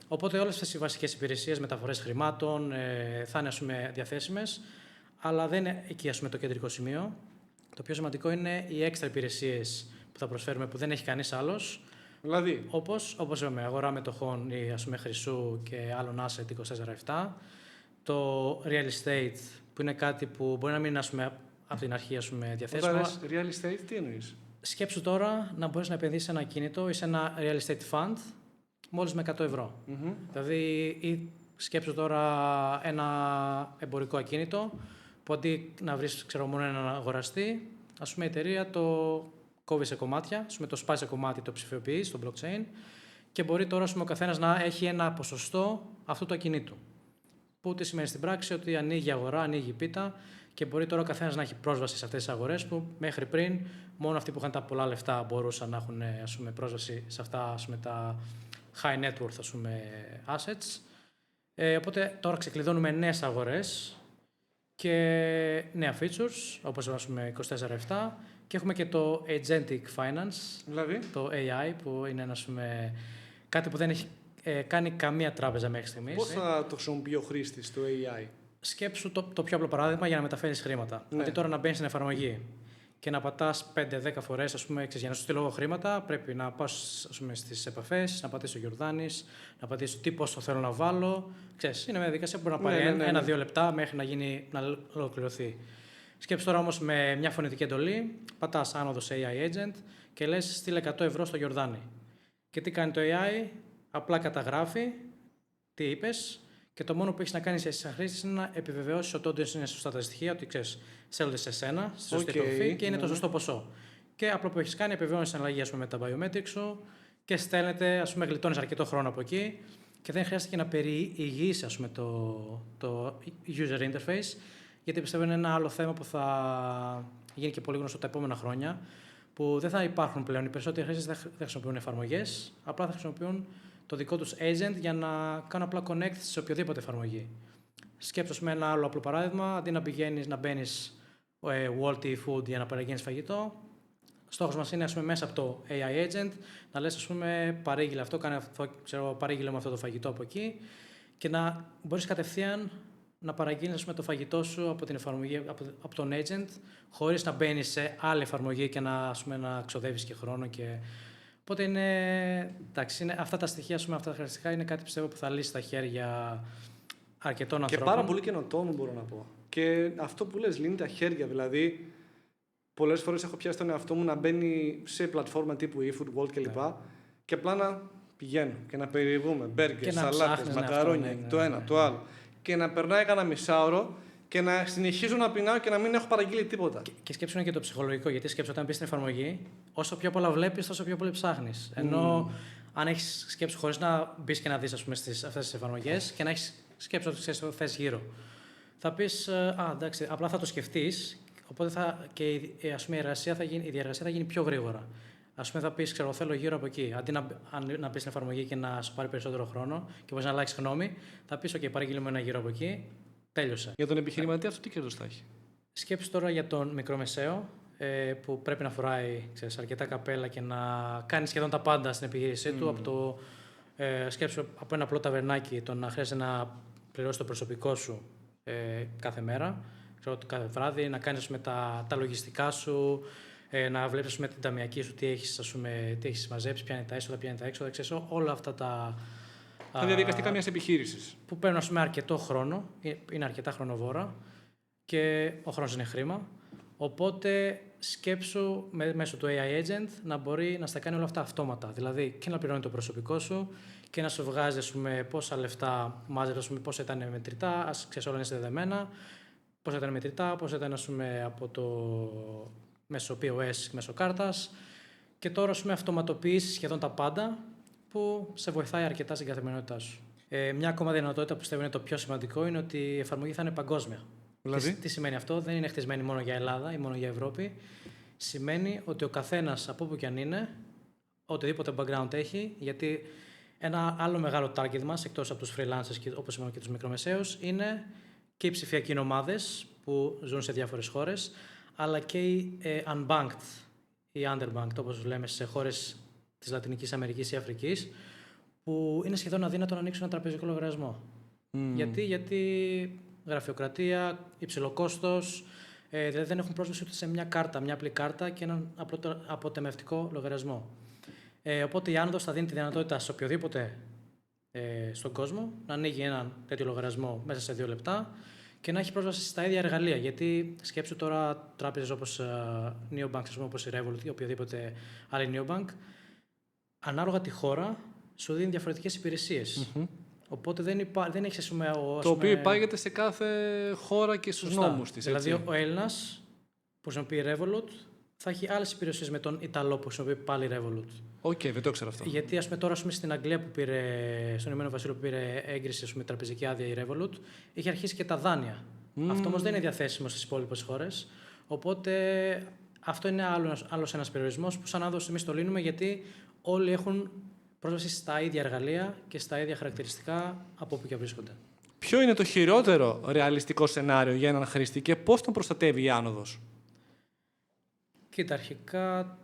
Οπότε όλες αυτές οι βασικές υπηρεσίες, μεταφορές χρημάτων, θα είναι διαθέσιμες, αλλά δεν είναι εκεί το κεντρικό σημείο. Το πιο σημαντικό είναι οι έξτρα υπηρεσίες που θα προσφέρουμε, που δεν έχει κανείς άλλος. Δηλαδή. Όπως είπαμε, αγορά μετοχών ή χρυσού και άλλων asset 24/7. Το real estate, που είναι κάτι που μπορεί να μην είναι από την αρχή διαθέσιμο. Όταν real estate, τι εννοείς? Σκέψου τώρα να μπορείς να επενδύσεις σε ένα ακίνητο ή σε ένα real estate fund μόλις με 100 ευρώ. Δηλαδή, ή σκέψου τώρα ένα εμπορικό ακίνητο που αντί να βρεις μόνο έναν αγοραστή, η εταιρεία το κόβει σε κομμάτια, το σπάει σε κομμάτι, το ψηφιοποιεί στο blockchain και μπορεί τώρα ο καθένας να έχει ένα ποσοστό αυτού του ακινήτου. Που τι σημαίνει στην πράξη? Ότι ανοίγει η αγορά, ανοίγει η πίτα και μπορεί τώρα ο καθένας να έχει πρόσβαση σε αυτές τις αγορές που μέχρι πριν μόνο αυτοί που είχαν τα πολλά λεφτά μπορούσαν να έχουν πρόσβαση σε αυτά τα high net worth assets. Οπότε τώρα ξεκλειδώνουμε νέες αγορές και νέα features, όπως 24/7, και έχουμε και το Agentic Finance, δηλαδή το AI, που είναι κάτι που δεν έχει κάνει καμία τράπεζα μέχρι στιγμής. Πώς θα το χρησιμοποιεί ο χρήστης το AI? Σκέψου το πιο απλό παράδειγμα για να μεταφέρεις χρήματα. Ναι. Αντί τώρα να μπαίνεις στην εφαρμογή και να πατάς 5-10 φορές, για να σου στείλω χρήματα, πρέπει να πας στις επαφές, να πατήσεις το Γιορδάνης, να πατήσεις τι πόσο θέλω να βάλω. Ξέρεις, είναι μια διαδικασία που μπορεί να πάρει 1-2 λεπτά μέχρι να ολοκληρωθεί. Σκέψου τώρα όμως με μια φωνητική εντολή, πατάς άνοδο AI agent και λες στείλε 100 ευρώ στο Γιορδάνη. Και τι κάνει το AI? Απλά καταγράφει τι είπες και το μόνο που έχεις να κάνεις εσύ σαν χρήστης είναι να επιβεβαιώσεις ότι όντως είναι σωστά τα στοιχεία, ότι ξέρεις, στέλνονται σε σένα, στη σωστή τροφή και είναι το σωστό ποσό. Και απλό που έχεις κάνει, επιβεβαιώνεις την αλλαγή με τα biometrics σου και στέλνεται, γλιτώνεις αρκετό χρόνο από εκεί και δεν χρειάζεται και να περιηγείς το user interface, γιατί πιστεύω είναι ένα άλλο θέμα που θα γίνει και πολύ γνωστό τα επόμενα χρόνια, που δεν θα υπάρχουν πλέον. Οι περισσότεροι χρήστες δεν χρησιμοποιούν εφαρμογές, απλά θα χρησιμοποιούν το δικό τους agent για να κάνουν απλά connect σε οποιοδήποτε εφαρμογή. Σκέψου με ένα άλλο απλό παράδειγμα, αντί να μπαίνεις Walt ή Food για να παραγγείλεις φαγητό, στόχος μας είναι μέσα από το AI agent να λες παρήγγειλε αυτό, παρήγγειλε με αυτό το φαγητό από εκεί και να μπορείς κατευθείαν να παραγγείλεις το φαγητό σου από την εφαρμογή, από τον agent, χωρίς να μπαίνεις σε άλλη εφαρμογή και να ξοδεύεις και χρόνο. Οπότε είναι αυτά τα στοιχεία, αυτά τα χαρακτηριστικά είναι κάτι πιστεύω που θα λύσει τα χέρια αρκετών ανθρώπων. Και πάρα πολύ καινοτόμο μπορώ να πω. Και αυτό που λες, λύνει τα χέρια. Δηλαδή, πολλές φορές έχω πιάσει τον εαυτό μου να μπαίνει σε πλατφόρμα τύπου eFood, Wolt κλπ. Και απλά να πηγαίνω και να περιηγούμε μπέργκερ, σαλάτες, μακαρόνια, το ένα, το άλλο. Και να περνάει κανένα μισάωρο και να συνεχίζω να πεινάω και να μην έχω παραγγείλει τίποτα. Και σκέψου είναι και το ψυχολογικό, γιατί σκέψου όταν μπει στην εφαρμογή, όσο πιο πολλά βλέπεις, τόσο πιο πολύ ψάχνεις. Ενώ αν έχεις σκέψου χωρίς να μπει και να δεις αυτές τις εφαρμογές και να έχεις σκέψου ότι θες γύρω, θα πεις, εντάξει, απλά θα το σκεφτείς, οπότε και η διαργασία θα γίνει πιο γρήγορα. Ας πούμε, θα πεις, θέλω γύρω από εκεί. Αντί να μπει στην εφαρμογή και να σου πάρει περισσότερο χρόνο και μπορεί να αλλάξει γνώμη, θα πεις, OK, παραγγείλε μου ένα γύρω από εκεί. Τέλειωσε. Για τον επιχειρηματία αυτό τι κέρδος θα έχει? Σκέψου τώρα για τον μικρομεσαίο που πρέπει να φοράει αρκετά καπέλα και να κάνει σχεδόν τα πάντα στην επιχείρησή του. Σκέψου από ένα απλό ταβερνάκι, το να χρειάζεται να πληρώσει το προσωπικό σου κάθε μέρα, κάθε βράδυ, να κάνεις τα λογιστικά σου, να βλέπεις με την ταμιακή σου τι έχεις μαζέψει, ποια είναι τα έσοδα, ποια είναι τα έξοδα, όλα αυτά τα διαδικαστικά μιας επιχείρησης. Που παίρνουν αρκετό χρόνο, είναι αρκετά χρονοβόρα και ο χρόνος είναι χρήμα. Οπότε σκέψου μέσω του AI agent να μπορεί να στα κάνει όλα αυτά αυτόματα. Δηλαδή και να πληρώνει το προσωπικό σου και να σου βγάζει πόσα λεφτά μάζευε, πόσα ήταν μετρητά, όλα είναι συνδεδεμένα, πόσα ήταν μετρητά, πόσα ήταν από το μέσω POS, μέσω κάρτας. Και τώρα αυτοματοποιήσει σχεδόν τα πάντα που σε βοηθάει αρκετά στην καθημερινότητά σου. Μια ακόμα δυνατότητα που πιστεύω είναι το πιο σημαντικό είναι ότι η εφαρμογή θα είναι παγκόσμια. Δηλαδή? Τι σημαίνει αυτό? Δεν είναι χτισμένη μόνο για Ελλάδα ή μόνο για Ευρώπη. Σημαίνει ότι ο καθένας από όπου και αν είναι, οτιδήποτε background έχει, γιατί ένα άλλο μεγάλο target μας, εκτός από τους freelancers όπως είπαμε και τους μικρομεσαίους, είναι και οι ψηφιακοί ομάδες που ζουν σε διάφορες χώρες, αλλά και οι unbanked ή underbanked, όπως λέμε, σε χώρες της Λατινικής Αμερικής ή Αφρικής, που είναι σχεδόν αδύνατο να ανοίξουν ένα τραπεζικό λογαριασμό. Γιατί γραφειοκρατία, υψηλό κόστος, δηλαδή δεν έχουν πρόσβαση ούτε σε μια απλή κάρτα και έναν αποτεμευτικό λογαριασμό. Οπότε η άνοδος θα δίνει τη δυνατότητα σε οποιοδήποτε στον κόσμο να ανοίγει έναν τέτοιο λογαριασμό μέσα σε 2 λεπτά και να έχει πρόσβαση στα ίδια εργαλεία. Γιατί σκέψου τώρα τράπεζες όπως Neobank, όπως η Revolut ή οποιοδήποτε άλλη Neobank, ανάλογα τη χώρα σου δίνει διαφορετικές υπηρεσίες. Οπότε δεν έχεις το οποίο υπάγεται σε κάθε χώρα και στους νόμους της. Δηλαδή ο Έλληνας που χρησιμοποιεί Revolut θα έχει άλλες υπηρεσίες με τον Ιταλό που χρησιμοποιεί πάλι Revolut. Δεν το ξέρω αυτό. Γιατί τώρα στην Αγγλία στον Ηνωμένο Βασίλειο που πήρε έγκριση τραπεζική άδεια η Revolut, είχε αρχίσει και τα δάνεια. Αυτό όμως δεν είναι διαθέσιμο στις υπόλοιπες χώρες. Οπότε αυτό είναι άλλος ένας περιορισμός που σαν άνοδος εμείς το λύνουμε, γιατί όλοι έχουν πρόσβαση στα ίδια εργαλεία και στα ίδια χαρακτηριστικά από όπου και βρίσκονται. Ποιο είναι το χειρότερο ρεαλιστικό σενάριο για έναν χρήστη και πώς τον προστατεύει η άνοδος? Κοίτα, αρχικά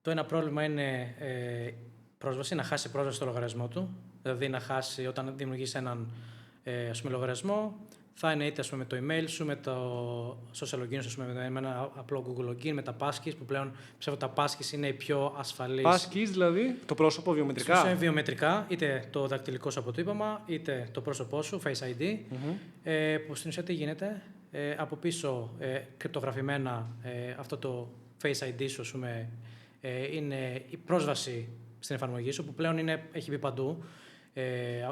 το ένα πρόβλημα είναι πρόσβαση, να χάσει πρόσβαση στο λογαριασμό του. Δηλαδή να χάσει όταν δημιουργήσει έναν λογαριασμό, θα είναι είτε με το email σου, με το social login σου, με ένα απλό Google login, με τα passkeys, που πλέον πιστεύω τα passkeys είναι οι πιο ασφαλείς. Passkeys δηλαδή, το πρόσωπο βιομετρικά. Βιομετρικά, είτε το δακτυλικό σου αποτύπωμα, είτε το πρόσωπό σου, Face ID, που στην ουσία τι γίνεται, από πίσω κρυπτογραφημένα αυτό το Face ID σου, είναι η πρόσβαση στην εφαρμογή σου, που πλέον έχει μπει παντού.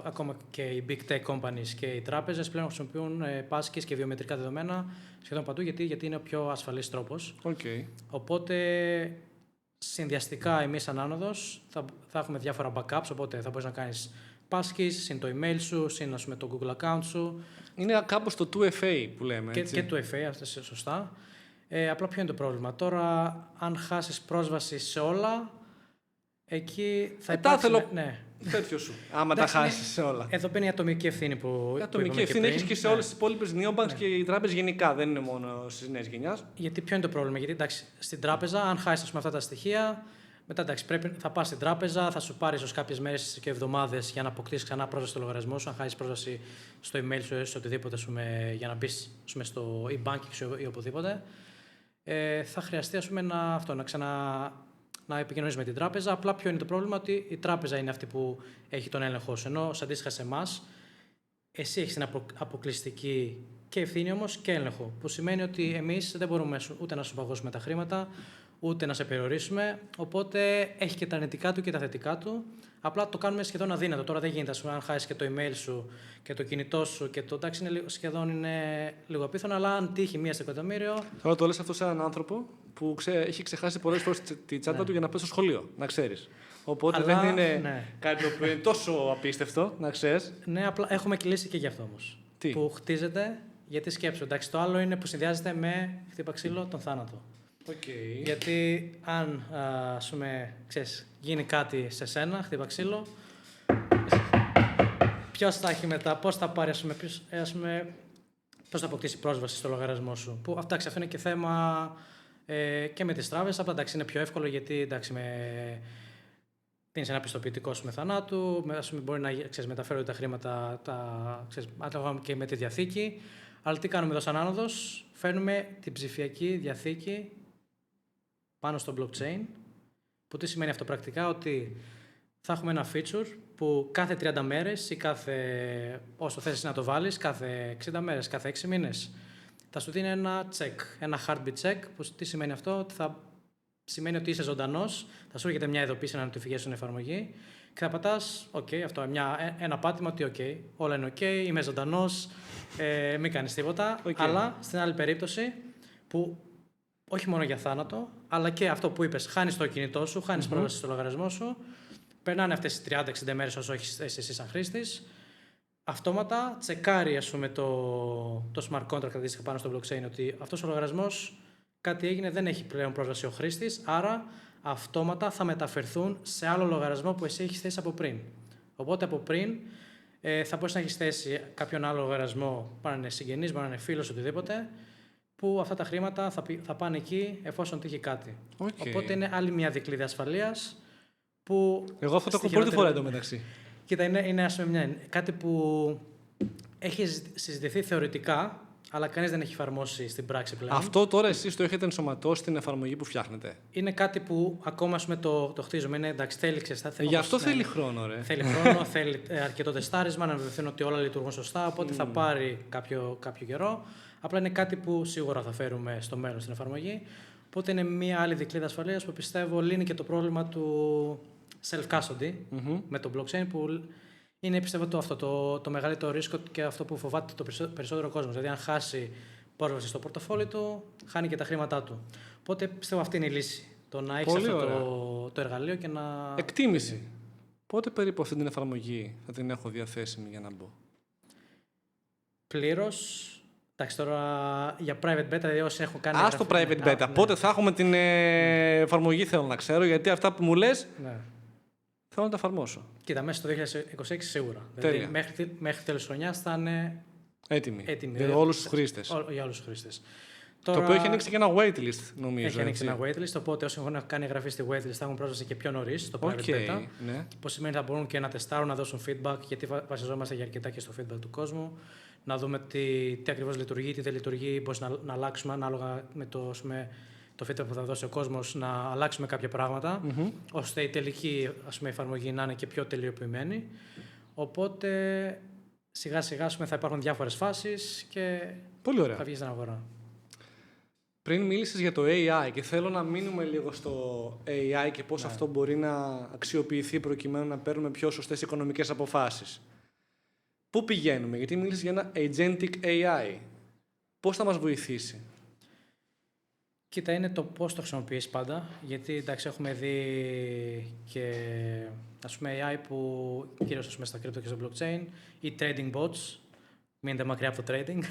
Ακόμα και οι big tech companies και οι τράπεζες πλέον χρησιμοποιούν passkeys και βιομετρικά δεδομένα σχεδόν παντού, γιατί είναι ο πιο ασφαλής τρόπος. Οπότε συνδυαστικά εμείς σαν άνοδος θα έχουμε διάφορα backups, οπότε θα μπορείς να κάνεις passkeys, συν το email σου, συν το Google account σου. Είναι κάπως το 2FA που λέμε. Και 2FA, αυτό είναι σωστά. Απλά ποιο είναι το πρόβλημα. Τώρα, αν χάσεις πρόσβαση σε όλα, εκεί θα υπάρξει... Ναι. Τέτοιο σου. Άμα τα χάσεις σε όλα. Εδώ παίρνει η ατομική ευθύνη που. Η ατομική ευθύνη έχεις και σε όλες τις υπόλοιπες neobanks και οι τράπεζες γενικά, δεν είναι μόνο στις νέες γενιάς. Γιατί ποιο είναι το πρόβλημα. Γιατί εντάξει, στην τράπεζα, αν χάσεις αυτά τα στοιχεία, μετά εντάξει, θα πας στην τράπεζα, θα σου πάρει ίσως κάποιες μέρες και εβδομάδες για να αποκτήσεις ξανά πρόσβαση στο λογαριασμό σου. Αν χάσεις πρόσβαση στο email σου ή σε οτιδήποτε για να μπεις στο e-banking σου ή οπουδήποτε, θα χρειαστεί να επικοινωνείς με την τράπεζα. Απλά ποιο είναι το πρόβλημα, ότι η τράπεζα είναι αυτή που έχει τον έλεγχό σου. Ενώ αντίστοιχα σε εμάς, εσύ έχεις την αποκλειστική και ευθύνη όμως και έλεγχο. Που σημαίνει ότι εμείς δεν μπορούμε ούτε να σου παγώσουμε τα χρήματα, ούτε να σε περιορίσουμε. Οπότε έχει και τα αρνητικά του και τα θετικά του. Απλά το κάνουμε σχεδόν αδύνατο. Τώρα δεν γίνεται. Αν χάσεις και το email σου και το κινητό σου και το εντάξει, σχεδόν είναι λίγο απίθανο. Αλλά αν τύχει μία στο εκατομμύριο. Τώρα το λες αυτό σε έναν άνθρωπο που έχει ξεχάσει πολλές φορές τη τσάντα του για να πάει στο σχολείο, να ξέρεις. Οπότε δεν είναι κάτι το οποίο είναι τόσο απίστευτο, να ξέρεις. Ναι, απλά έχουμε κλείσει και γι' αυτό όμως. Τι? Που χτίζεται, γιατί σκέψου. Εντάξει, το άλλο είναι που συνδυάζεται με χτύπα ξύλο τον θάνατο. Okay. Γιατί αν γίνει κάτι σε σένα, χτύπα ξύλο, ποιος θα έχει μετά, πώς θα πάρει, πώς θα αποκτήσει πρόσβαση στο λογαριασμό σου. Που αυτό είναι και θέμα και με τις τράπεζες. Απλά εντάξει, είναι πιο εύκολο γιατί εντάξει, δίνεις ένα πιστοποιητικό σου με θανάτου, μπορεί να μεταφέρονται τα χρήματα και με τη διαθήκη. Αλλά τι κάνουμε εδώ σαν άνοδος, φέρνουμε την ψηφιακή διαθήκη πάνω στο blockchain, που τι σημαίνει αυτό πρακτικά, ότι θα έχουμε ένα feature που κάθε 30 μέρες ή όσο θες να το βάλεις, κάθε 60 μέρες, κάθε 6 μήνες, θα σου δίνει ένα check, ένα heartbeat check, που τι σημαίνει αυτό, ότι σημαίνει ότι είσαι ζωντανός, θα σου έρχεται μια ειδοποίηση, ένα notification στην εφαρμογή και θα πατάς, ένα πάτημα ότι όλα είναι είμαι ζωντανός, μην κάνεις τίποτα, αλλά στην άλλη περίπτωση που όχι μόνο για θάνατο, αλλά και αυτό που είπες, χάνεις το κινητό σου, χάνεις πρόσβαση στο λογαριασμό σου, περνάνε αυτές τις 30-60 μέρες όσο έχεις εσύ σαν χρήστης, αυτόματα τσεκάρει το smart contract αντίστοιχα πάνω στο blockchain ότι αυτός ο λογαριασμός κάτι έγινε, δεν έχει πλέον πρόσβαση ο χρήστης, άρα αυτόματα θα μεταφερθούν σε άλλο λογαριασμό που εσύ έχεις θέσει από πριν. Οπότε από πριν θα μπορείς να έχεις θέσει κάποιον άλλο λογαριασμό, μπορεί να είναι συγγενής, μπορεί να είναι φίλος, οτιδήποτε, που αυτά τα χρήματα θα πάνε εκεί εφόσον τύχει κάτι. Οπότε είναι άλλη μια δικλείδα ασφαλείας που... Εγώ αυτό το έχω πρώτη φορά εντωμεταξύ. Κοίτα, είναι κάτι που έχει συζητηθεί θεωρητικά, αλλά κανείς δεν έχει εφαρμόσει στην πράξη πλέον. Αυτό τώρα εσείς το έχετε ενσωματώσει στην εφαρμογή που φτιάχνετε. Είναι κάτι που ακόμα το χτίζουμε. Είναι, εντάξει, γι' αυτό θέλει χρόνο, ρε. Θέλει χρόνο, θέλει αρκετό τεστάρισμα, να βεβαιωθούν ότι όλα λειτουργούν σωστά. Οπότε θα πάρει κάποιο καιρό. Απλά είναι κάτι που σίγουρα θα φέρουμε στο μέλλον στην εφαρμογή. Οπότε είναι μια άλλη δικλείδα ασφαλείας που πιστεύω λύνει και το πρόβλημα του self-custody με το blockchain, που είναι πιστεύω το μεγαλύτερο ρίσκο και αυτό που φοβάται το περισσότερο κόσμο. Δηλαδή, αν χάσει πρόσβαση στο πορτοφόλι του, χάνει και τα χρήματά του. Οπότε πιστεύω αυτή είναι η λύση. Το να έχει αυτό το εργαλείο και να. Εκτίμηση. Πότε περίπου αυτή την εφαρμογή θα την έχω διαθέσιμη για να μπω? Πλήρως. Εντάξει, τώρα για private beta, δηλαδή όσοι έχουν κάνει. Ας το private beta. Ναι. Πότε θα έχουμε την εφαρμογή, θέλω να ξέρω, γιατί αυτά που μου λες. Ναι. Θέλω να τα εφαρμόσω. Κοίτα, μέσα στο 2026 σίγουρα. Δηλαδή, μέχρι τέλος χρονιάς θα είναι έτοιμη. Για όλους τους χρήστες. Για όλους τους χρήστες. Το οποίο έχει ανοίξει και ένα waitlist, νομίζω. Έχει ανοίξει ένα waitlist, οπότε όσοι έχουν κάνει εγγραφή στη waitlist θα έχουν πρόσβαση και πιο νωρίς στο private beta. Ναι. Που σημαίνει θα μπορούν και να τεστάρουν, να δώσουν feedback, γιατί βασιζόμαστε για αρκετά και στο feedback του κόσμου. Να δούμε τι ακριβώς λειτουργεί, τι δεν λειτουργεί, πώς να αλλάξουμε ανάλογα με το feedback που θα δώσει ο κόσμος, να αλλάξουμε κάποια πράγματα, ώστε η τελική εφαρμογή να είναι και πιο τελειοποιημένη. Οπότε σιγά σιγά θα υπάρχουν διάφορες φάσεις και θα βγει στην αγορά. Πριν μίλησες για το AI και θέλω να μείνουμε λίγο στο AI και πώς αυτό μπορεί να αξιοποιηθεί προκειμένου να παίρνουμε πιο σωστές οικονομικές αποφάσεις. Πού πηγαίνουμε, γιατί μίλησες για ένα agentic AI. Πώς θα μας βοηθήσει? Κοίτα, είναι το πώς το χρησιμοποιείς πάντα, γιατί εντάξει έχουμε δει και ας πούμε AI που κυρίως ας πούμε, στα crypto και στο blockchain ή trading bots, μείνετε μακριά από το trading.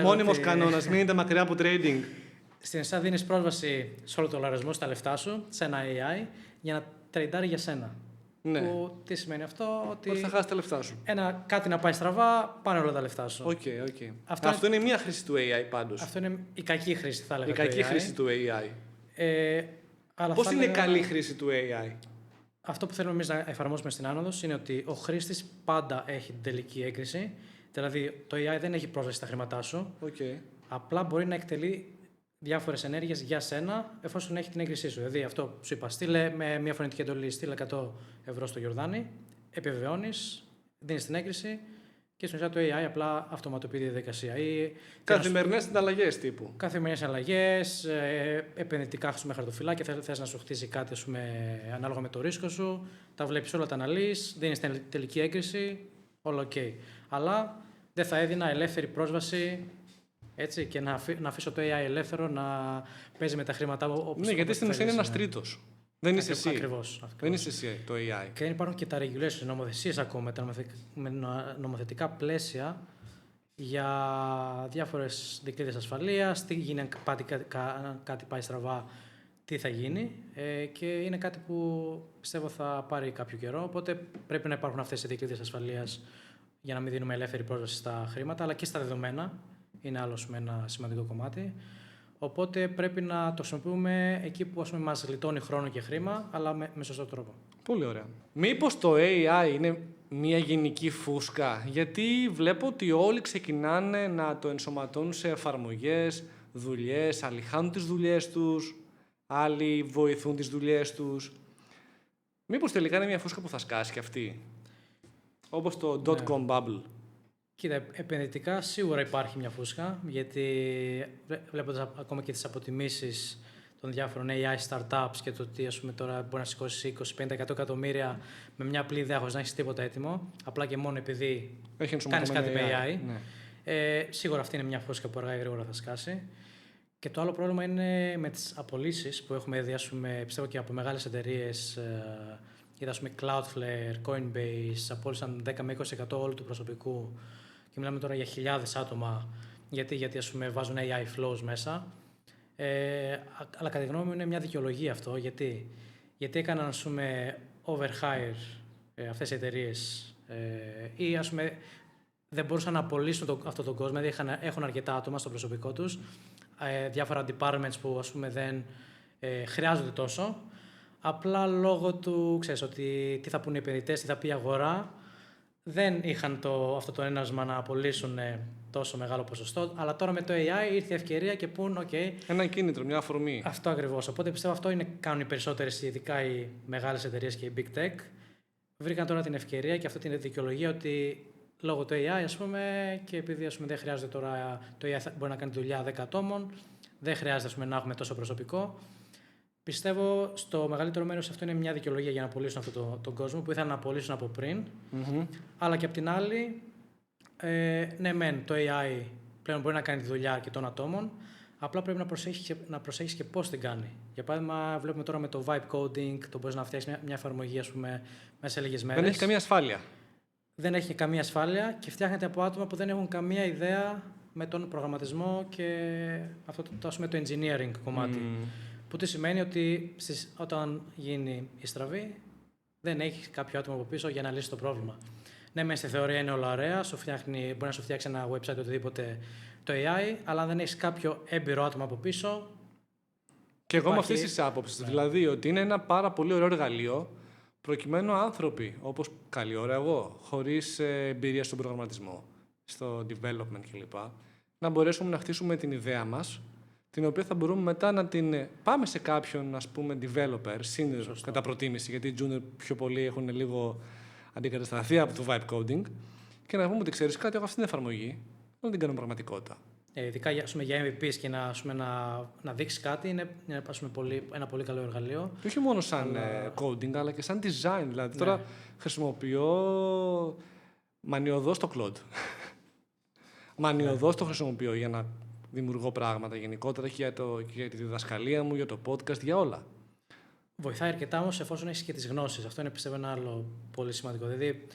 Μόνιμος κανόνας, μείνετε μακριά από trading. Στην ουσία δίνεις πρόσβαση σε όλο το λογαριασμό, στα λεφτά σου, σε ένα AI, για να τρεϊντάρει για σένα. Ναι. Που, τι σημαίνει αυτό, Ότι θα χάσει τα λεφτά σου. Κάτι να πάει στραβά, πάνε όλα τα λεφτά σου. Okay. Αυτό είναι μία χρήση του AI πάντως. Αυτό είναι η κακή χρήση, θα έλεγα. Η κακή χρήση του AI. Πώς είναι η καλή χρήση του AI? Αυτό που θέλουμε εμείς να εφαρμόσουμε στην άνοδος είναι ότι ο χρήστης πάντα έχει την τελική έγκριση. Δηλαδή το AI δεν έχει πρόσβαση στα χρήματά σου. Okay. Απλά μπορεί να εκτελεί διάφορες ενέργειες για σένα εφόσον έχει την έγκρισή σου. Δηλαδή αυτό σου είπα, στείλε με μια φωνητική εντολή, στείλε 100 ευρώ στο Γιορδάνη, επιβεβαιώνεις, δίνεις την έγκριση και στην ουσία το AI απλά αυτοματοποιεί τη διαδικασία. Καθημερινές συναλλαγές τύπου. Καθημερινές συναλλαγές, επενδυτικά χαρτοφυλάκια, θες να σου χτίσει κάτι ανάλογα με το ρίσκο σου, τα βλέπεις όλα, τα αναλύεις, δίνεις την τελική έγκριση, όλα ok. Αλλά δεν θα έδινα ελεύθερη πρόσβαση. Έτσι, και να αφήσω το AI ελεύθερο να παίζει με τα χρήματα όπως. Ναι, γιατί στην ουσία είναι ένας τρίτος. Δεν είσαι εσύ. Ακριβώς. Δεν είσαι εσύ το AI. Και δεν υπάρχουν και τα regulations, νομοθεσίες ακόμα, με νομοθετικά πλαίσια για διάφορες δικλείδες ασφαλείας, τι γίνει αν κάτι πάει στραβά, τι θα γίνει. Και είναι κάτι που πιστεύω θα πάρει κάποιο καιρό. Οπότε πρέπει να υπάρχουν αυτές οι δικλείδες ασφαλείας για να μην δίνουμε ελεύθερη πρόσβαση στα χρήματα, αλλά και στα δεδομένα. Είναι άλλο ένα σημαντικό κομμάτι. Οπότε πρέπει να το χρησιμοποιούμε εκεί που μας γλιτώνει χρόνο και χρήμα, αλλά με σωστό τρόπο. Πολύ ωραία. Μήπως το AI είναι μια γενική φούσκα? Γιατί βλέπω ότι όλοι ξεκινάνε να το ενσωματώνουν σε εφαρμογές, δουλειές, άλλοι χάνουν τις δουλειές τους, άλλοι βοηθούν τις δουλειές τους. Μήπως τελικά είναι μια φούσκα που θα σκάσει και αυτή? Όπως το dot-com bubble. Κοίτα, επενδυτικά σίγουρα υπάρχει μια φούσκα, γιατί βλέποντας ακόμα και τις αποτιμήσεις των διάφορων AI startups και το ότι τώρα μπορεί να σηκώσει 20-50 εκατομμύρια με μια απλή ιδέα χωρίς να έχεις τίποτα έτοιμο, απλά και μόνο επειδή κάνεις κάτι με AI. Ναι. Σίγουρα αυτή είναι μια φούσκα που αργά ή γρήγορα θα σκάσει. Και το άλλο πρόβλημα είναι με τις απολύσεις που έχουμε δει, πιστεύω και από μεγάλες εταιρείες. Είδα, Cloudflare, Coinbase, απόλυσαν 10 με 20% όλου του προσωπικού και μιλάμε τώρα για χιλιάδες άτομα, γιατί βάζουν AI flows μέσα. Αλλά κατά τη γνώμη μου είναι μια δικαιολογία αυτό, γιατί έκαναν overhire αυτές οι εταιρείες ή δεν μπορούσαν να απολύσουν αυτόν τον κόσμο, δηλαδή έχουν αρκετά άτομα στο προσωπικό τους, διάφορα departments που δεν χρειάζονται τόσο. Απλά λόγω του, ξέρεις, ότι τι θα πούνε οι επενδυτές, τι θα πει η αγορά, δεν είχαν αυτό το ένασμα να απολύσουν τόσο μεγάλο ποσοστό. Αλλά τώρα με το AI ήρθε η ευκαιρία και πούν, OK. Ένα κίνητρο, μια αφορμή. Αυτό ακριβώς. Οπότε πιστεύω αυτό κάνουν οι περισσότερες, ειδικά οι μεγάλες εταιρείες και οι big tech. Βρήκαν τώρα την ευκαιρία και αυτή την δικαιολογία ότι λόγω του AI, και επειδή δεν χρειάζεται τώρα, το AI μπορεί να κάνει δουλειά 10 ατόμων, δεν χρειάζεται να έχουμε τόσο προσωπικό. Πιστεύω στο μεγαλύτερο μέρος αυτό είναι μια δικαιολογία για να απολύσουν αυτόν τον κόσμο που ήθελαν να απολύσουν από πριν. Mm-hmm. Αλλά και απ' την άλλη, ναι, το AI πλέον μπορεί να κάνει τη δουλειά αρκετών ατόμων. Απλά πρέπει να προσέχεις και πώς την κάνει. Για παράδειγμα, βλέπουμε τώρα με το vibe coding, το μπορείς να φτιάξεις μια εφαρμογή μέσα σε λίγες μέρες. Δεν έχει καμία ασφάλεια. Δεν έχει καμία ασφάλεια και φτιάχνεται από άτομα που δεν έχουν καμία ιδέα με τον προγραμματισμό και αυτό το engineering κομμάτι. Που τι σημαίνει ότι όταν γίνει η στραβή, δεν έχει κάποιο άτομο από πίσω για να λύσει το πρόβλημα. Ναι, στη θεωρία είναι όλα ωραία, μπορεί να σου φτιάξει ένα website οτιδήποτε το AI, αλλά αν δεν έχει κάποιο έμπειρο άτομο από πίσω. Και εγώ με αυτή τη άποψη, δηλαδή ότι είναι ένα πάρα πολύ ωραίο εργαλείο προκειμένου άνθρωποι, όπως καλή ώρα εγώ, χωρίς εμπειρία στον προγραμματισμό, στο development κλπ., να μπορέσουμε να χτίσουμε την ιδέα μας, την οποία θα μπορούμε μετά να την πάμε σε κάποιον, developer, senior κατά προτίμηση, γιατί οι junior πιο πολλοί έχουν λίγο αντικατασταθεί από το vibe coding, και να πούμε ότι ξέρεις κάτι, εγώ αυτή την εφαρμογή να την κάνω πραγματικότητα. Ειδικά για MVPs και να δείξει κάτι είναι ένα πολύ καλό εργαλείο. Και όχι μόνο σαν coding, αλλά και σαν design. Δηλαδή, τώρα χρησιμοποιώ μανιωδώς το Claude. Μανιωδώς το χρησιμοποιώ για να δημιουργώ πράγματα γενικότερα και για τη διδασκαλία μου, για το podcast, για όλα. Βοηθάει αρκετά όμως εφόσον έχεις και τις γνώσεις. Αυτό είναι πιστεύω ένα άλλο πολύ σημαντικό. Δηλαδή,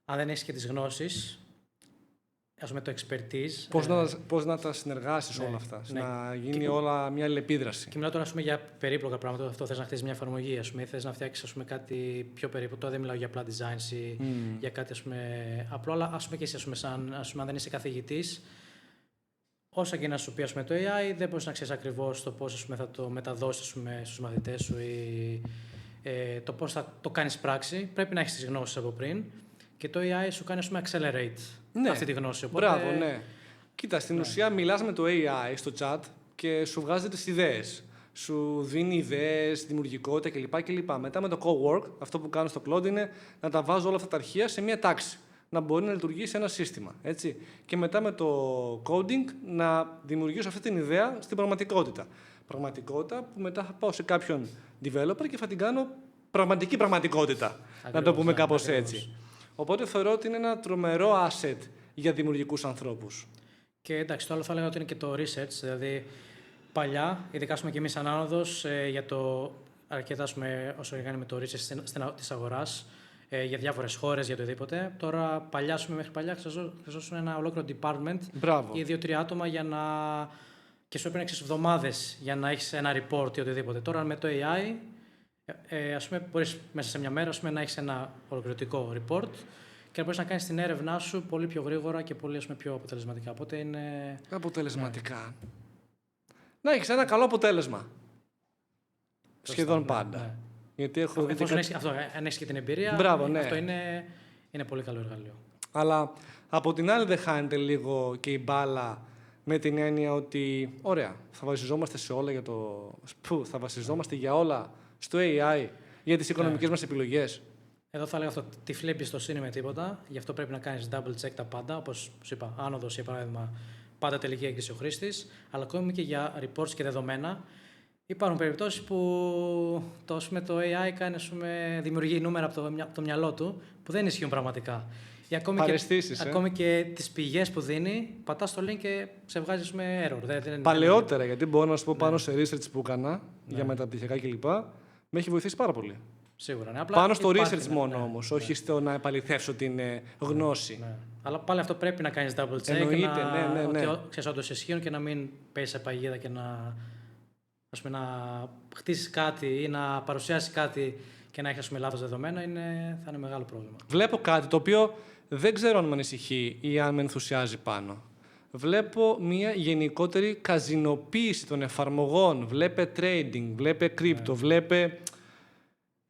αν δεν έχεις και τις γνώσεις, ας πούμε το expertise. Πώς να τα συνεργάσεις όλα αυτά, να γίνει όλα μια αλληλεπίδραση. Και μιλάω τώρα για περίπλοκα πράγματα. Αυτό θες να χτίσεις μια εφαρμογή, ή θες να φτιάξεις κάτι πιο περίπλοκο. Τώρα δεν μιλάω για απλά designs ή για κάτι απλό, αλλά και εσύ, αν δεν είσαι καθηγητής, όσα και να σου πει το AI, δεν μπορείς να ξέρεις ακριβώς το πώς θα το μεταδώσεις στους μαθητές σου ή το πώς θα το κάνεις πράξη. Πρέπει να έχεις τις γνώσεις από πριν και το AI σου κάνει accelerate αυτή τη γνώση. Οπότε... Μπράβο, ναι. Κοίτα, στην ουσία μιλάς με το AI στο chat και σου βγάζει τις ιδέες. Σου δίνει ιδέες, δημιουργικότητα κλπ. Μετά με το co-work, αυτό που κάνω στο Cloud είναι να τα βάζω όλα αυτά τα αρχεία σε μία τάξη. Να μπορεί να λειτουργήσει ένα σύστημα. Έτσι. Και μετά με το coding να δημιουργήσω αυτή την ιδέα στην πραγματικότητα. Πραγματικότητα που μετά θα πάω σε κάποιον developer και θα την κάνω πραγματική πραγματικότητα. Ακριβώς, να το πούμε κάπως έτσι. Οπότε θεωρώ ότι είναι ένα τρομερό asset για δημιουργικούς ανθρώπους. Και εντάξει, το άλλο θα έλεγα ότι είναι και το research. Δηλαδή, παλιά, ειδικά και εμείς σαν άνοδος, για το αρκετά όσο έκανε με το research της αγοράς, για διάφορες χώρες, για οτιδήποτε. Τώρα, μέχρι παλιά, χρειαζόσουν ένα ολόκληρο department ή 2-3 άτομα και σου έπαιρνε 6 εβδομάδες για να έχεις ένα report ή οτιδήποτε. Τώρα, με το AI, μπορείς μέσα σε μια μέρα να έχεις ένα ολοκληρωτικό report και να μπορείς να κάνεις την έρευνά σου πολύ πιο γρήγορα και πολύ πιο αποτελεσματικά. Οπότε είναι... Αποτελεσματικά. Να έχεις ένα καλό αποτέλεσμα. Σχεδόν πάντα. Ναι. Γιατί έχω δει αν έχεις και την εμπειρία, αυτό είναι πολύ καλό εργαλείο. Αλλά από την άλλη δεν χάνεται λίγο και η μπάλα με την έννοια ότι, ωραία, θα βασιζόμαστε σε όλα θα βασιζόμαστε για όλα στο AI, για τις οικονομικές μας επιλογές. Εδώ θα λέγω αυτό, τυφλή εμπιστοσύνη με τίποτα, γι' αυτό πρέπει να κάνεις double check τα πάντα, όπως σου είπα, άνοδος για παράδειγμα, πάντα τελική έγκριση ο χρήστης, αλλά ακόμη και για reports και δεδομένα. Υπάρχουν περιπτώσεις που το AI δημιουργεί νούμερα από το μυαλό του που δεν ισχύουν πραγματικά. Ακόμη και τις πηγές που δίνει, πατάς το link και σε βγάζει error. Παλαιότερα, γιατί μπορώ να σου πω πάνω σε research που έκανα για μεταπτυχιακά κλπ. Με έχει βοηθήσει πάρα πολύ. Σίγουρα. Ναι. Πάνω στο research μόνο όμως, όχι στο να επαληθεύσω την γνώση. Ναι. Αλλά πάλι αυτό πρέπει να κάνεις double check. Εννοείται, ότι ξέρεις όντως ισχύουν και να μην πέσεις σε παγίδα και να χτίσεις κάτι ή να παρουσιάσεις κάτι και να έχεις λάθος δεδομένα, θα είναι μεγάλο πρόβλημα. Βλέπω κάτι το οποίο δεν ξέρω αν με ανησυχεί ή αν με ενθουσιάζει πάνω. Βλέπω μια γενικότερη καζινοποίηση των εφαρμογών. Βλέπε trading, βλέπε crypto, βλέπε